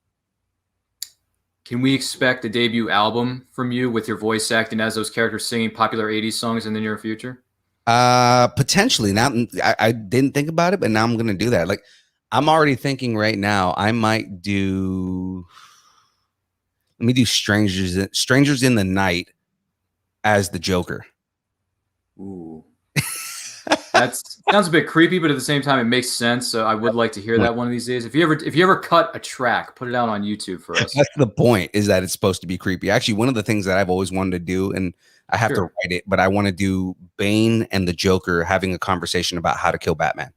Can we expect a debut album from you with your voice acting as those characters singing popular 80s songs in the near future? Potentially. Now, I didn't think about it, but now I'm going to do that. Like, I'm already thinking right now, I might do, let me do Strangers in the Night as the Joker. Ooh. That sounds a bit creepy, but at the same time, it makes sense. So I would like to hear that one of these days. If you ever cut a track, put it out on YouTube for us. That's the point, is that it's supposed to be creepy. Actually, one of the things that I've always wanted to do, and I have to write it, but I want to do Bane and the Joker having a conversation about how to kill Batman.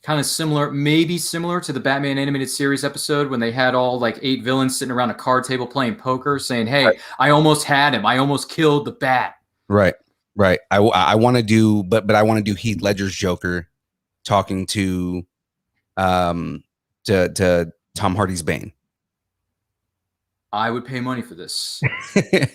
Kind of similar, maybe similar to the Batman animated series episode when they had all like 8 villains sitting around a card table playing poker, saying, "Hey, right. I almost had him. I almost killed the Bat." Right. Right. I want to do, but I want to do Heath Ledger's Joker talking to Tom Hardy's Bane. I would pay money for this.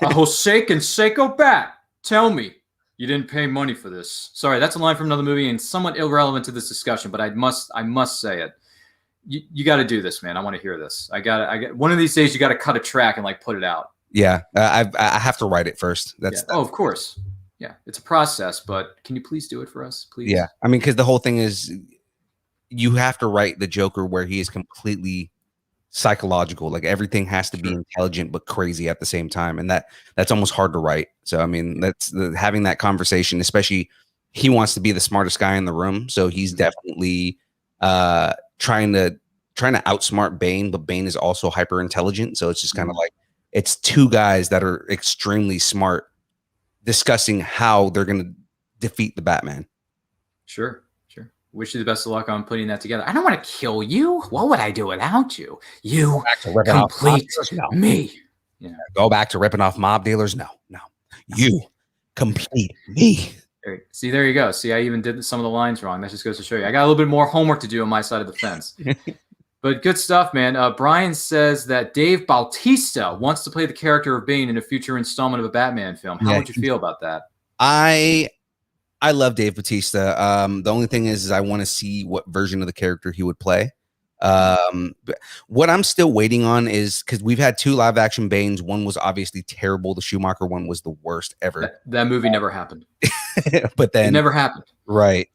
Jose Canseco Bat, tell me you didn't pay money for this. Sorry, that's a line from another movie and somewhat irrelevant to this discussion, but I must say it. You got to do this, man. I want to hear this. I got one of these days. You got to cut a track and like put it out. Yeah, I have to write it first. Oh, of course. Yeah, it's a process, but can you please do it for us, please? Yeah, I mean, because the whole thing is you have to write the Joker where he is completely psychological. Like, everything has to be intelligent but crazy at the same time, and that's almost hard to write. So, I mean, that's having that conversation, especially he wants to be the smartest guy in the room, so he's definitely trying to outsmart Bane, but Bane is also hyper intelligent. So it's just kind of like it's two guys that are extremely smart discussing how they're going to defeat the Batman. Sure. Wish you the best of luck on putting that together. I don't want to kill you. What would I do without you? You complete me. Yeah. Go back to ripping off mob dealers? No. You complete me. See, there you go. See, I even did some of the lines wrong. That just goes to show you. I got a little bit more homework to do on my side of the fence. But good stuff, man. Brian says that Dave Bautista wants to play the character of Bane in a future installment of a Batman film. How would you feel about that? I love Dave Bautista. The only thing is I want to see what version of the character he would play. What I'm still waiting on is, because we've had 2 live action Banes. One was obviously terrible. The Schumacher one was the worst ever. That movie never happened. But then it never happened. Right.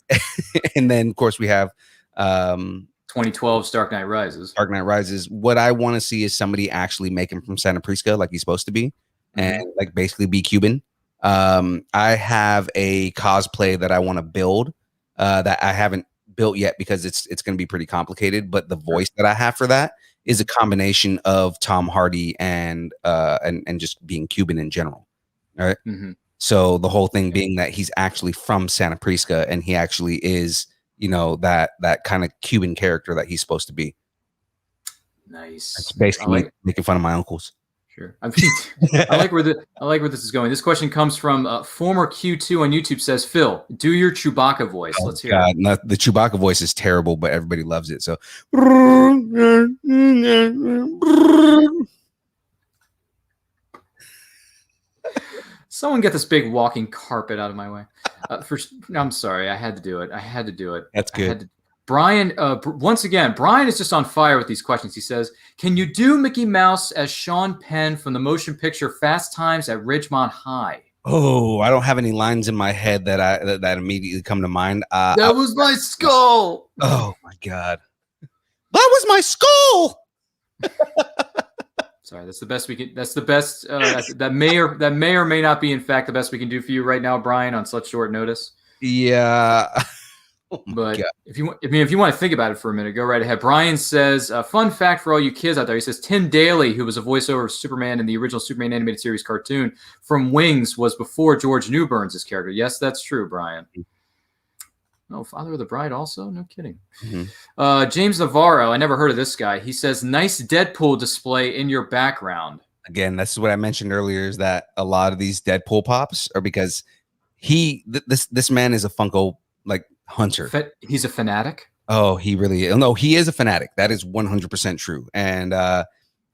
And then of course we have 2012's Dark Knight Rises. What I want to see is somebody actually make him from Santa Prisca like he's supposed to be, and like basically be Cuban. I have a cosplay that I want to build that I haven't built yet because it's going to be pretty complicated. But the voice that I have for that is a combination of Tom Hardy and just being Cuban in general. All right. So the whole thing being that he's actually from Santa Prisca and he actually is, that kind of Cuban character that he's supposed to be. Nice. It's basically making fun of my uncles. Sure. I like where this is going. This question comes from former Q2 on YouTube. Says, Phil, do your Chewbacca voice. Let's hear it. No, the Chewbacca voice is terrible, but everybody loves it. So someone get this big walking carpet out of my way. I'm sorry. I had to do it. That's good. Brian, once again, Brian is just on fire with these questions. He says, can you do Mickey Mouse as Sean Penn from the motion picture Fast Times at Ridgemont High? Oh, I don't have any lines in my head that immediately come to mind. That was my skull. Oh my God. That was my skull. Sorry, that's the best we can. That's the best. That may or may not be, in fact, the best we can do for you right now, Brian, on such short notice. Yeah. But if you want to think about it for a minute, go right ahead. Brian says, fun fact for all you kids out there. He says Tim Daly, who was a voiceover of Superman in the original Superman animated series cartoon from Wings, was before George Newbern's character. Yes, that's true, Brian. Oh, Father of the Bride also? No kidding. James Navarro, I never heard of this guy. He says, nice Deadpool display in your background. Again, this is what I mentioned earlier, is that a lot of these Deadpool pops are because this man is a Funko hunter. He's a fanatic. Oh, he really is. No, he is a fanatic. That is 100% true. And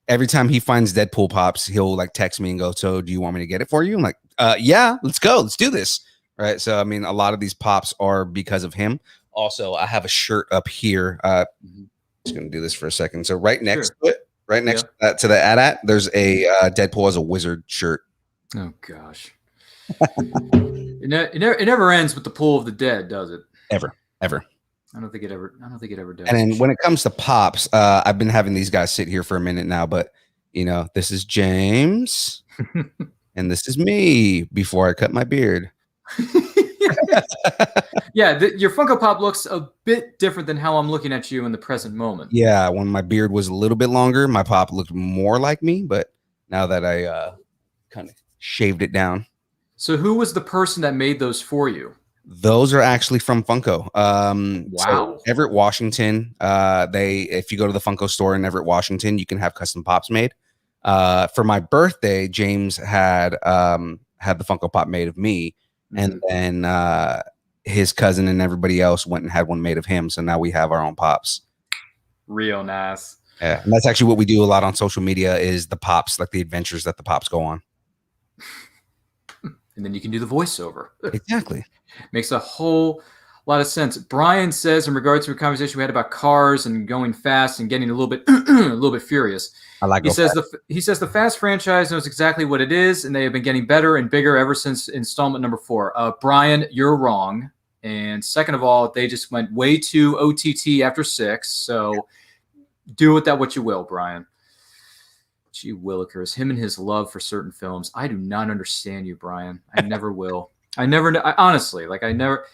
every time he finds Deadpool pops, he'll like text me and go, "So do you want me to get it for you?" I'm like, yeah, let's go. Let's do this. Right. So, I mean, a lot of these pops are because of him. Also, I have a shirt up here. Just going to do this for a second. So right next to it, right next to the AT-AT, there's a Deadpool as a wizard shirt. Oh, gosh. It never ends with the Pool of the Dead, does it? Ever. I don't think it ever does. And then when it comes to pops, I've been having these guys sit here for a minute now, but this is James and this is me before I cut my beard. Yeah, your Funko Pop looks a bit different than how I'm looking at you in the present moment. Yeah, when my beard was a little bit longer, my pop looked more like me, but now that I kind of shaved it down. So who was the person that made those for you? Those are actually from Funko. Wow. So Everett, Washington. If you go to the Funko store in Everett, Washington, you can have custom pops made. For my birthday, James had the Funko Pop made of me, and then his cousin and everybody else went and had one made of him. So now we have our own pops. Real nice. Yeah, and that's actually what we do a lot on social media is the pops, like the adventures that the pops go on. And then you can do the voiceover. Exactly. Makes a whole lot of sense. Brian says, in regards to a conversation we had about cars and going fast and getting a little bit furious. He says the Fast franchise knows exactly what it is, and they have been getting better and bigger ever since installment number 4. Brian, you're wrong. And second of all, they just went way too OTT after 6. So do with that what you will, Brian. Gee willikers, him and his love for certain films. I do not understand you, Brian. I never will. Honestly, like I never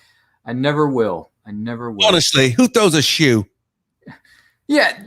will. I never will. Honestly, who throws a shoe? Yeah,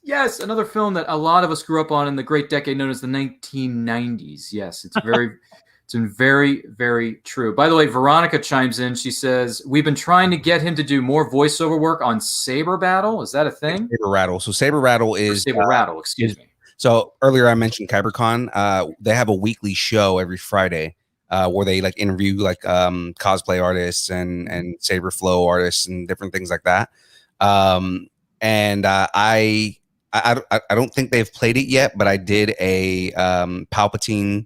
yes. Another film that a lot of us grew up on in the great decade known as the 1990s. Yes, it's very, very true. By the way, Veronica chimes in. She says, we've been trying to get him to do more voiceover work on Saber Battle. Is that a thing? Saber Rattle. So Saber Rattle is... Saber Rattle, excuse me. So earlier I mentioned KyberCon. They have a weekly show every Friday where they like interview like cosplay artists and Saber Flow artists and different things like that. And I don't think they've played it yet, but I did a Palpatine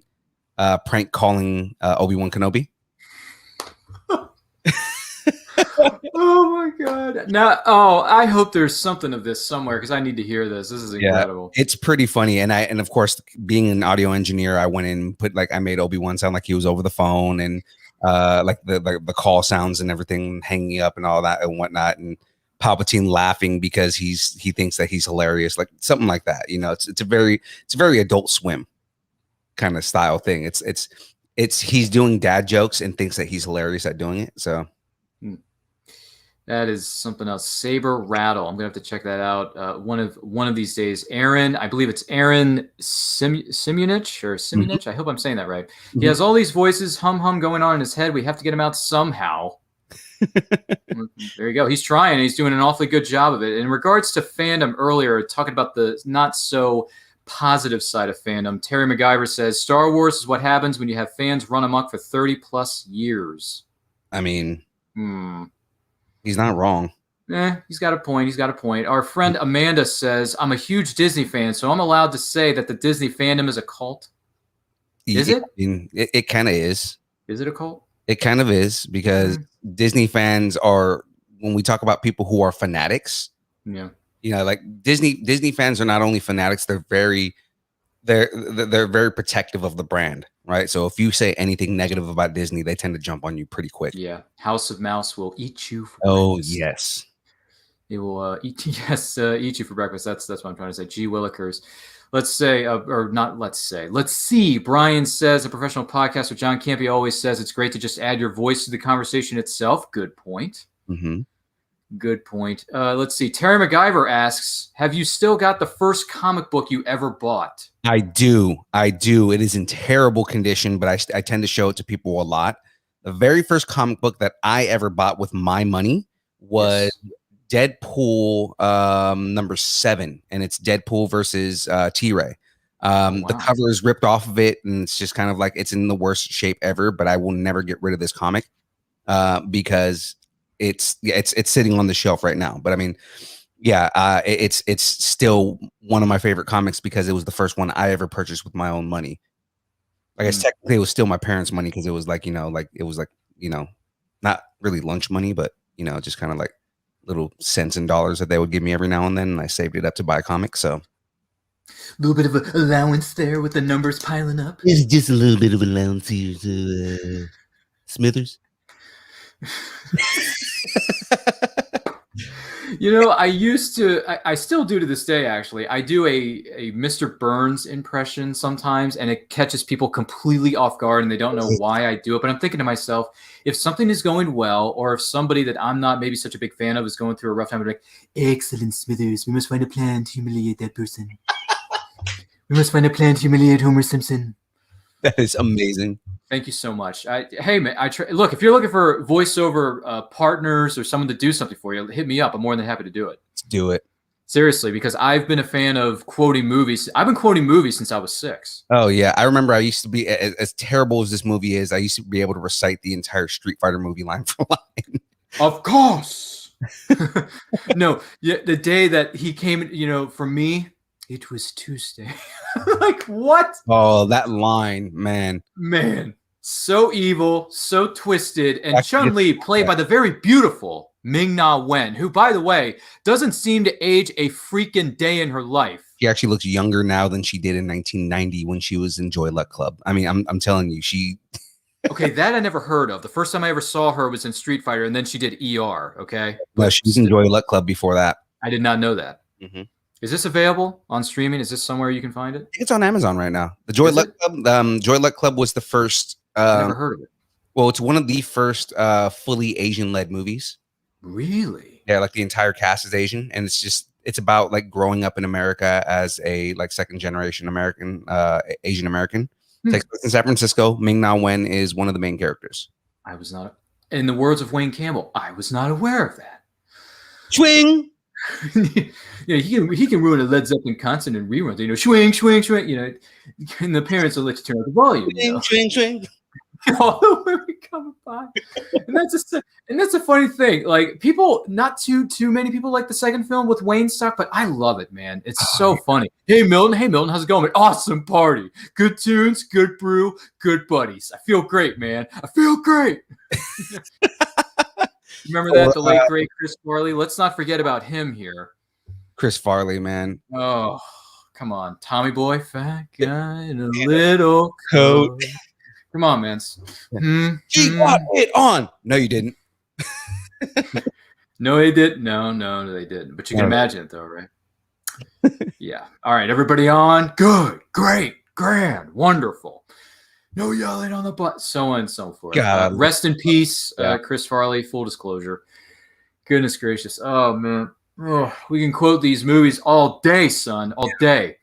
prank calling Obi-Wan Kenobi. Oh my god! Now, I hope there's something of this somewhere because I need to hear this. This is incredible. Yeah, it's pretty funny, and of course, being an audio engineer, I went in and put I made Obi-Wan sound like he was over the phone, and like the call sounds and everything, hanging up and all that and whatnot, and Palpatine laughing because he thinks that he's hilarious, like something like that. It's a very Adult Swim kind of style thing. It's he's doing dad jokes and thinks that he's hilarious at doing it. So. That is something else. Saber Rattle. I'm gonna have to check that out. One of these days. Aaron, I believe it's Aaron Simunich or Simunich. Mm-hmm. I hope I'm saying that right. Mm-hmm. He has all these voices hum going on in his head. We have to get him out somehow. There you go. He's trying. He's doing an awfully good job of it. In regards to fandom earlier, talking about the not so positive side of fandom, Terry MacGyver says Star Wars is what happens when you have fans run amok for 30 plus years. I mean, he's not wrong. He's got a point. Our friend Amanda says, I'm a huge Disney fan, so I'm allowed to say that the Disney fandom is a cult. Is it? It kind of is. Is it a cult? It kind of is because Disney fans are, when we talk about people who are fanatics, like Disney fans are not only fanatics, they're very protective of the brand, right? So if you say anything negative about Disney, they tend to jump on you pretty quick. Yeah, House of Mouse will eat you for breakfast. Yes. It will eat you for breakfast. That's what I'm trying to say. Gee willikers. Let's say, or not let's say. Let's see. Brian says, a professional podcaster, John Campy, always says it's great to just add your voice to the conversation itself. Good point. Mm-hmm. Good point. Let's see. Terry MacGyver asks, have you still got the first comic book you ever bought? I do. It is in terrible condition, but I tend to show it to people a lot. The very first comic book that I ever bought with my money was Deadpool number 7, and it's Deadpool versus T-Ray. The cover is ripped off of it, and it's just kind of like it's in the worst shape ever, but I will never get rid of this comic because it's sitting on the shelf right now. But I mean, Yeah, it's still one of my favorite comics because it was the first one I ever purchased with my own money. Like, technically, it was still my parents' money because it was like, not really lunch money, but just kind of like little cents and dollars that they would give me every now and then, and I saved it up to buy a comic. So A little bit of an allowance there with the numbers piling up. It's just a little bit of allowance here to Smithers. I still do to this day, actually. I do a Mr. Burns impression sometimes, and it catches people completely off guard, and they don't know why I do it. But I'm thinking to myself, if something is going well, or if somebody that I'm not maybe such a big fan of is going through a rough time, I'm like, excellent, Smithers. We must find a plan to humiliate that person. We must find a plan to humiliate Homer Simpson. that is amazing. Thank you so much. Hey, man, look, if you're looking for voiceover partners or someone to do something for you, hit me up. I'm more than happy to do it. Let's do it. Seriously, because I've been a fan of quoting movies. I've been quoting movies since I was 6. Oh, yeah. I remember I used to be, as terrible as this movie is, I used to be able to recite the entire Street Fighter movie line for line. Of course. No, the day that he came, for me, it was Tuesday. Like, what? Oh, that line, man. Man, so evil, so twisted. And Chun-Li, played by the very beautiful Ming-Na Wen, who, by the way, doesn't seem to age a freaking day in her life. She actually looks younger now than she did in 1990 when she was in Joy Luck Club. I mean, I'm telling you, she... Okay, that I never heard of. The first time I ever saw her was in Street Fighter, and then she did ER, okay? Well, she was in Joy Luck Club before that. I did not know that. Mm-hmm. Is this available on streaming? Is this somewhere you can find it? It's on Amazon right now. The Joy Luck Club. Joy Luck Club was the first. Never heard of it. Well, it's one of the first fully Asian-led movies. Really? Yeah, like the entire cast is Asian, and it's about like growing up in America as a like second generation American, Asian American. Takes place in San Francisco. Ming-Na Wen is one of the main characters. I was not, in the words of Wayne Campbell, I was not aware of that. Swing. Yeah, he can ruin a Led Zeppelin concert in reruns. Swing, swing, swing. And the parents will let you turn up the volume. Swing, swing. All the women coming by, and that's a funny thing. Like, people, not too many people like the second film with Wayne stuff, but I love it, man. It's so funny. Hey Milton, how's it going? Awesome party, good tunes, good brew, good buddies. I feel great, man. I feel great. Remember that, the late great Chris Farley? Let's not forget about him here. Chris Farley, man. Oh, come on, Tommy boy, fat guy in a little coat. Come on, man. She got it on. No, you didn't. No, they did. No, they didn't. But you can imagine it, though, right? Yeah. All right, everybody on. Good, great, grand, wonderful. No yelling on the butt. So on and so forth. Rest in peace, Chris Farley. Full disclosure. Goodness gracious. Oh, man. Oh, we can quote these movies all day, son. All day.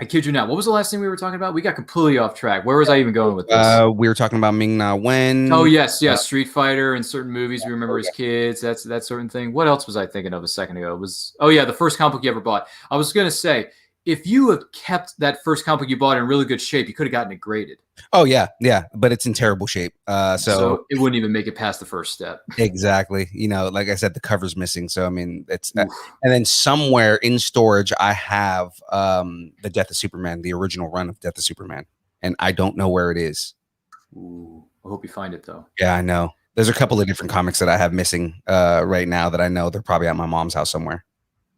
I kid you not. What was the last thing we were talking about? We got completely off track. Where was I even going with this? We were talking about Ming-Na Wen. Oh, yes. Street Fighter and certain movies we remember as kids. That's that certain thing. What else was I thinking of a second ago? The first comic book you ever bought. I was going to say, if you had kept that first comic book you bought in really good shape, you could have gotten it graded. Oh, yeah, but it's in terrible shape. So it wouldn't even make it past the first step. Exactly. Like I said, the cover's missing. So, I mean, it's and then somewhere in storage, I have the Death of Superman, the original run of Death of Superman, and I don't know where it is. Ooh, I hope you find it, though. Yeah, I know. There's a couple of different comics that I have missing right now that I know they're probably at my mom's house somewhere.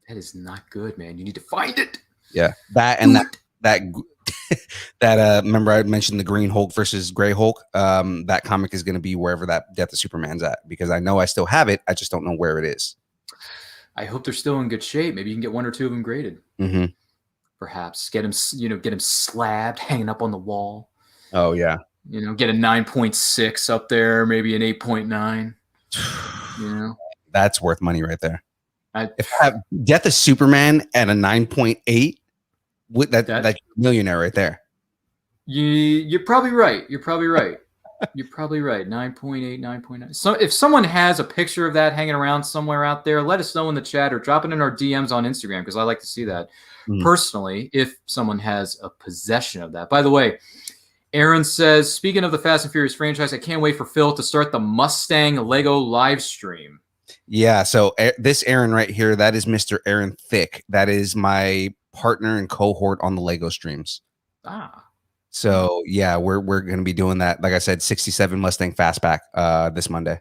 That is not good, man. You need to find it. Yeah, that and that remember I mentioned the Green Hulk versus Gray Hulk. That comic is going to be wherever that Death of Superman's at, because I know I still have it. I just don't know where it is. I hope they're still in good shape. Maybe you can get one or two of them graded. Mm-hmm. Perhaps get him slabbed, hanging up on the wall. Oh yeah. Get a 9.6 up there, maybe an 8.9. That's worth money right there. If I have Death of Superman at a 9.8, that's millionaire right there. You're probably right. You're probably right. 9.8, 9.9. So if someone has a picture of that hanging around somewhere out there, let us know in the chat or drop it in our DMs on Instagram, because I like to see that personally, if someone has a possession of that. By the way, Aaron says, speaking of the Fast and Furious franchise, I can't wait for Phil to start the Mustang Lego live stream. Yeah. So this Aaron right here, that is Mr. Aaron Thick. That is my partner and cohort on the Lego streams. Ah. So yeah, we're going to be doing that. Like I said, 67 Mustang Fastback this Monday.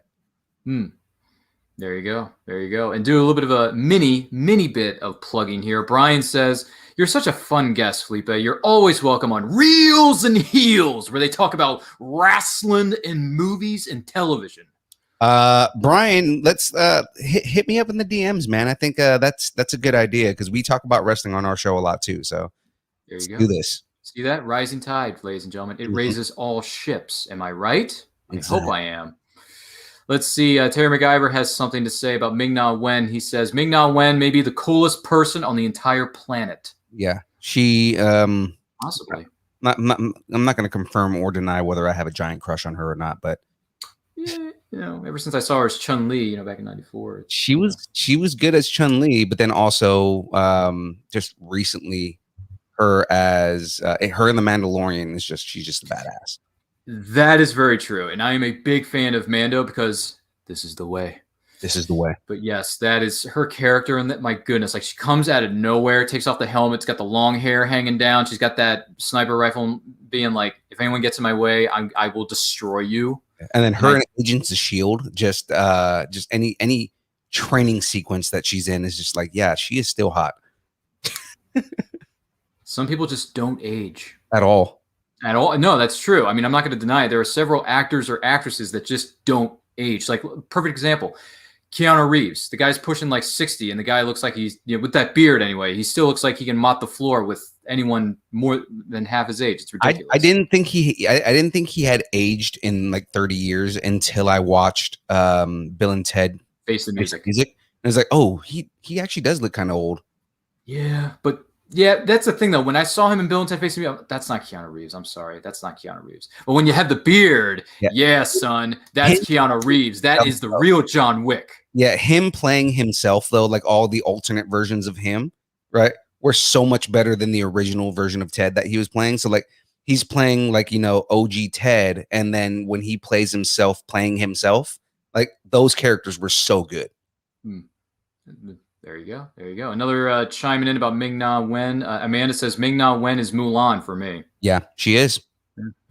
There you go. There you go. And do a little bit of a mini bit of plugging here. Brian says, "You're such a fun guest, Felipe. You're always welcome on Reels and Heels, where they talk about wrestling and movies and television." Brian, let's hit me up in the DMs, man. I think that's a good idea because we talk about wrestling on our show a lot too. So there you go. Do this. See that? Rising tide, ladies and gentlemen. It raises all ships. Am I right? Exactly. I hope I am. Let's see. Terry MacGyver has something to say about Ming-Na Wen. He says, Ming-Na Wen may be the coolest person on the entire planet. Yeah. She possibly. I'm not going to confirm or deny whether I have a giant crush on her or not, but yeah, ever since I saw her as Chun-Li, back in '94. She was good as Chun-Li, but then also just recently her as her in The Mandalorian she's just a badass. That is very true. And I am a big fan of Mando because this is the way. This is the way. But yes, that is her character. And that, my goodness, like she comes out of nowhere, takes off the helmet, it's got the long hair hanging down. She's got that sniper rifle being like, if anyone gets in my way, I will destroy you. And then her and Agents of S.H.I.E.L.D., just any training sequence that she's in is just like, yeah, she is still hot. Some people just don't age. At all. No, that's true. I mean, I'm not going to deny it. There are several actors or actresses that just don't age. Like, perfect example, Keanu Reeves. The guy's pushing like 60, and the guy looks like he's, with that beard anyway, he still looks like he can mop the floor with anyone more than half his age. It's ridiculous. I didn't think he had aged in like 30 years until I watched Bill and Ted Face the Music. And I was like, oh, he actually does look kind of old. Yeah, but yeah, that's the thing though. When I saw him in Bill and Ted Face the Music, that's not Keanu Reeves. I'm sorry, that's not Keanu Reeves. But when you have the beard, yeah son, that's Keanu Reeves. That is the real John Wick. Yeah, him playing himself though, like all the alternate versions of him, right, were so much better than the original version of Ted that he was playing. So like he's playing like, OG Ted, and then when he plays himself playing himself, like those characters were so good. There you go. There you go. Another chiming in about Ming-Na Wen. Amanda says Ming-Na Wen is Mulan for me. Yeah, she is.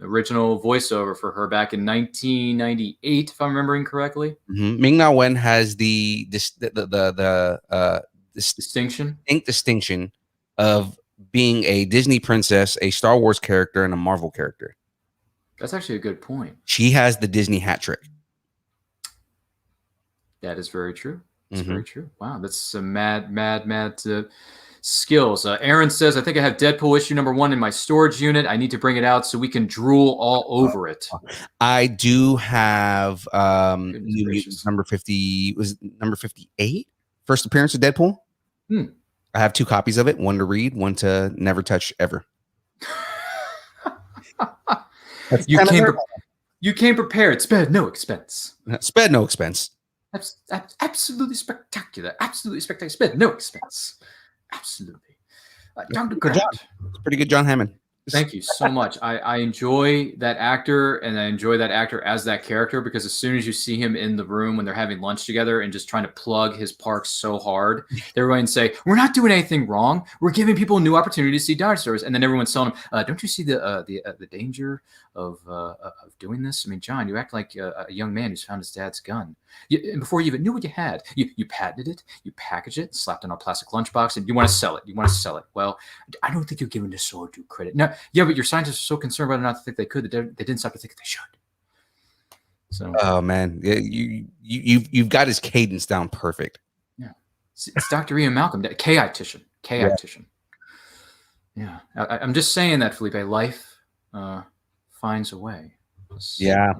Original voiceover for her back in 1998, if I'm remembering correctly. Ming-Na Wen has the distinction of being a Disney princess, a Star Wars character, and a Marvel character. That's actually a good point. She has the Disney hat trick. That is very true. That's very true. Wow, that's some mad skills. Aaron says, I think I have Deadpool issue #1 in my storage unit. I need to bring it out so we can drool all over it. I do have New Mutants number 50. Was it number 58? First appearance of Deadpool. I have 2 copies of it. One to read, one to never touch ever. You came prepared. Spared no expense. Spared no expense. Absolutely spectacular. Absolutely spectacular. Spared no expense. Absolutely. Dr. Grant. It's pretty good, John Hammond. Thank you so much. I enjoy that actor, and I enjoy that actor as that character, because as soon as you see him in the room when they're having lunch together and just trying to plug his parks so hard, everyone say, we're not doing anything wrong. We're giving people a new opportunity to see dinosaurs. And then everyone's telling him, don't you see the danger of doing this? I mean, John, you act like a young man who's found his dad's gun. And before you even knew what you had, you patented it, you packaged it, slapped it on a plastic lunchbox, and you want to sell it. You want to sell it. Well, I don't think you're giving the sword due credit. No, yeah, but your scientists are so concerned whether or not to think they could that they didn't stop to think they should. So, oh man, you've got his cadence down perfect. Yeah, it's Dr. Ian Malcolm, K-itician. Yeah, I'm just saying that, Felipe. Life finds a way. Yeah,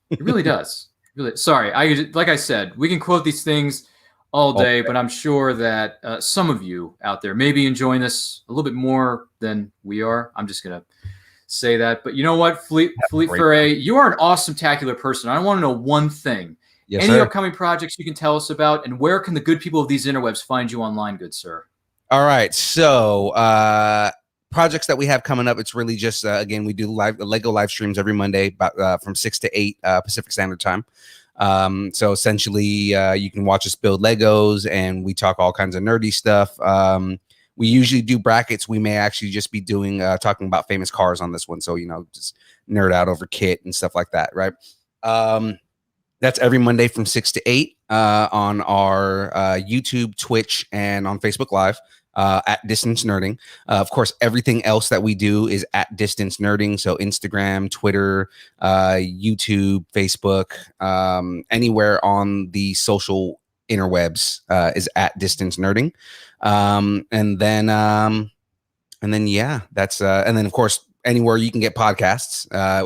it really does. Really, sorry. Like I said, we can quote these things all day, but I'm sure that some of you out there may be enjoying this a little bit more than we are. I'm just gonna say that. But you know what, Philippe Ferrey, you are an awesome-tacular person. I want to know one thing. Yes, Any sir. upcoming projects you can tell us about, and where can the good people of these interwebs find you online, good sir? All right, so projects that we have coming up, it's really just again, we do Lego live streams every Monday about from 6 to 8 Pacific Standard Time. So essentially, you can watch us build Legos, and we talk all kinds of nerdy stuff. We usually do brackets. We may actually just be doing talking about famous cars on this one. So, just nerd out over kit and stuff like that, right? That's every Monday from 6 to 8 on our YouTube, Twitch, and on Facebook Live at Distance Nerding. Of course, everything else that we do is at Distance Nerding. So Instagram, Twitter, YouTube, Facebook, anywhere on the social interwebs is at Distance Nerding. And then that's and then of course anywhere you can get podcasts.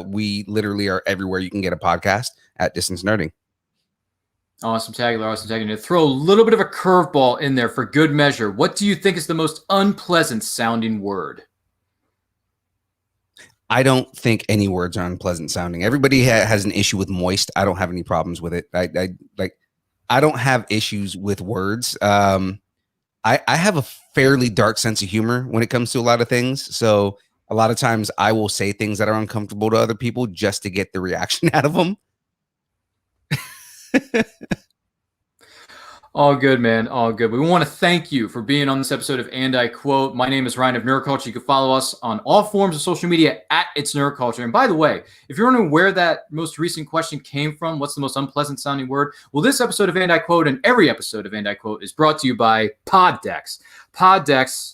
We literally are everywhere you can get a podcast at Distance Nerding. Awesome tagging. To throw a little bit of a curveball in there for good measure, what do you think is the most unpleasant sounding word? I don't think any words are unpleasant sounding. Everybody has an issue with moist. I don't have any problems with it. I don't have issues with words. I have a fairly dark sense of humor when it comes to a lot of things. So a lot of times I will say things that are uncomfortable to other people just to get the reaction out of them. All good, man. All good. We want to thank you for being on this episode of And I Quote. My name is Ryan of Nerd Culture. You can follow us on all forms of social media at It's Nerd Culture. And by the way, if you're wondering where that most recent question came from, what's the most unpleasant sounding word? Well, this episode of And I Quote and every episode of And I Quote is brought to you by Pod Decks. Pod Decks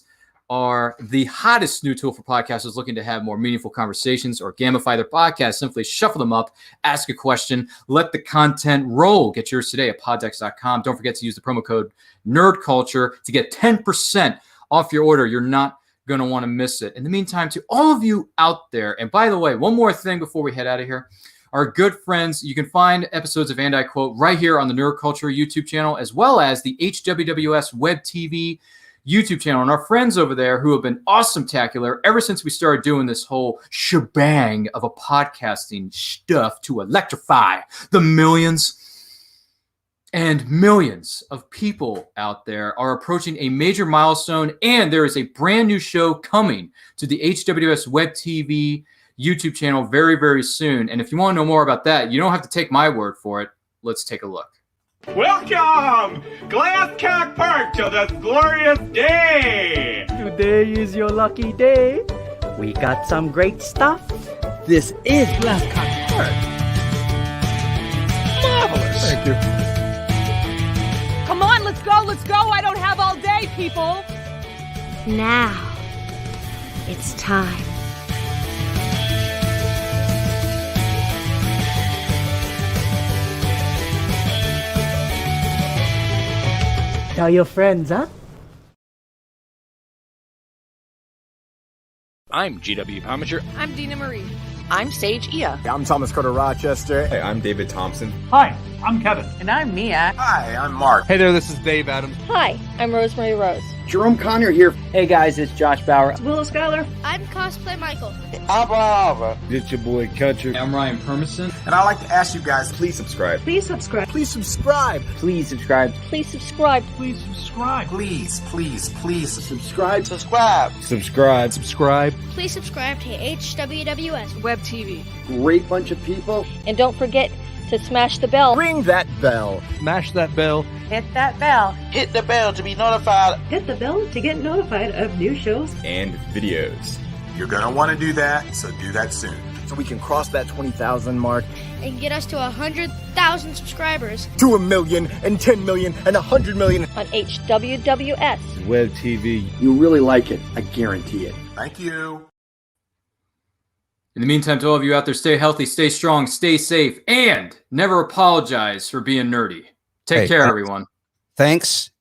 are the hottest new tool for podcasters looking to have more meaningful conversations or gamify their podcast. Simply shuffle them up, ask a question, let the content roll. Get yours today at poddex.com. Don't forget to use the promo code NERDCULTURE to get 10% off your order. You're not going to want to miss it. In the meantime, to all of you out there, and by the way, one more thing before we head out of here. Our good friends, you can find episodes of And I Quote right here on the Nerd Culture YouTube channel, as well as the HWWS Web TV YouTube channel, and our friends over there who have been awesome-tacular ever since we started doing this whole shebang of a podcasting stuff to electrify the millions and millions of people out there are approaching a major milestone, and there is a brand new show coming to the HWWS Web TV YouTube channel very, very soon. And if you want to know more about that, you don't have to take my word for it. Let's take a look. Welcome, Glasscock Park, to this glorious day! Today is your lucky day. We got some great stuff. This is Glasscock Park. Marvelous! Thank you. Come on, let's go! I don't have all day, people! Now, it's time. Tell your friends, huh? I'm GW Pomacher. I'm Dina Marie. I'm Sage Ia. I'm Thomas Carter Rochester. Hey, I'm David Thompson. Hi, I'm Kevin. And I'm Mia. Hi, I'm Mark. Hey there, this is Dave Adams. Hi, I'm Rosemary Rose. Jerome Conner here. Hey guys, it's Josh Bauer. It's Willow Schuyler. I'm Cosplay Michael. I'm Brava. It's your boy Country. I'm Ryan Permison. And I'd like to ask you guys, please subscribe. Please subscribe. Please subscribe. Please subscribe. Please subscribe. Please subscribe. Please subscribe. Subscribe. Please subscribe to HWWS Web TV. Great bunch of people. And don't forget to smash the bell. Ring that bell. Smash that bell. Hit that bell. Hit the bell to be notified. Hit the bell to get notified of new shows and videos. You're going to want to do that, so do that soon. So we can cross that 20,000 mark. And get us to 100,000 subscribers. To 1 million, and 10 million, and 100 million. On HWWS. Web TV. You'll really like it. I guarantee it. Thank you. In the meantime, to all of you out there, stay healthy, stay strong, stay safe, and never apologize for being nerdy. Take care, everyone. Thanks.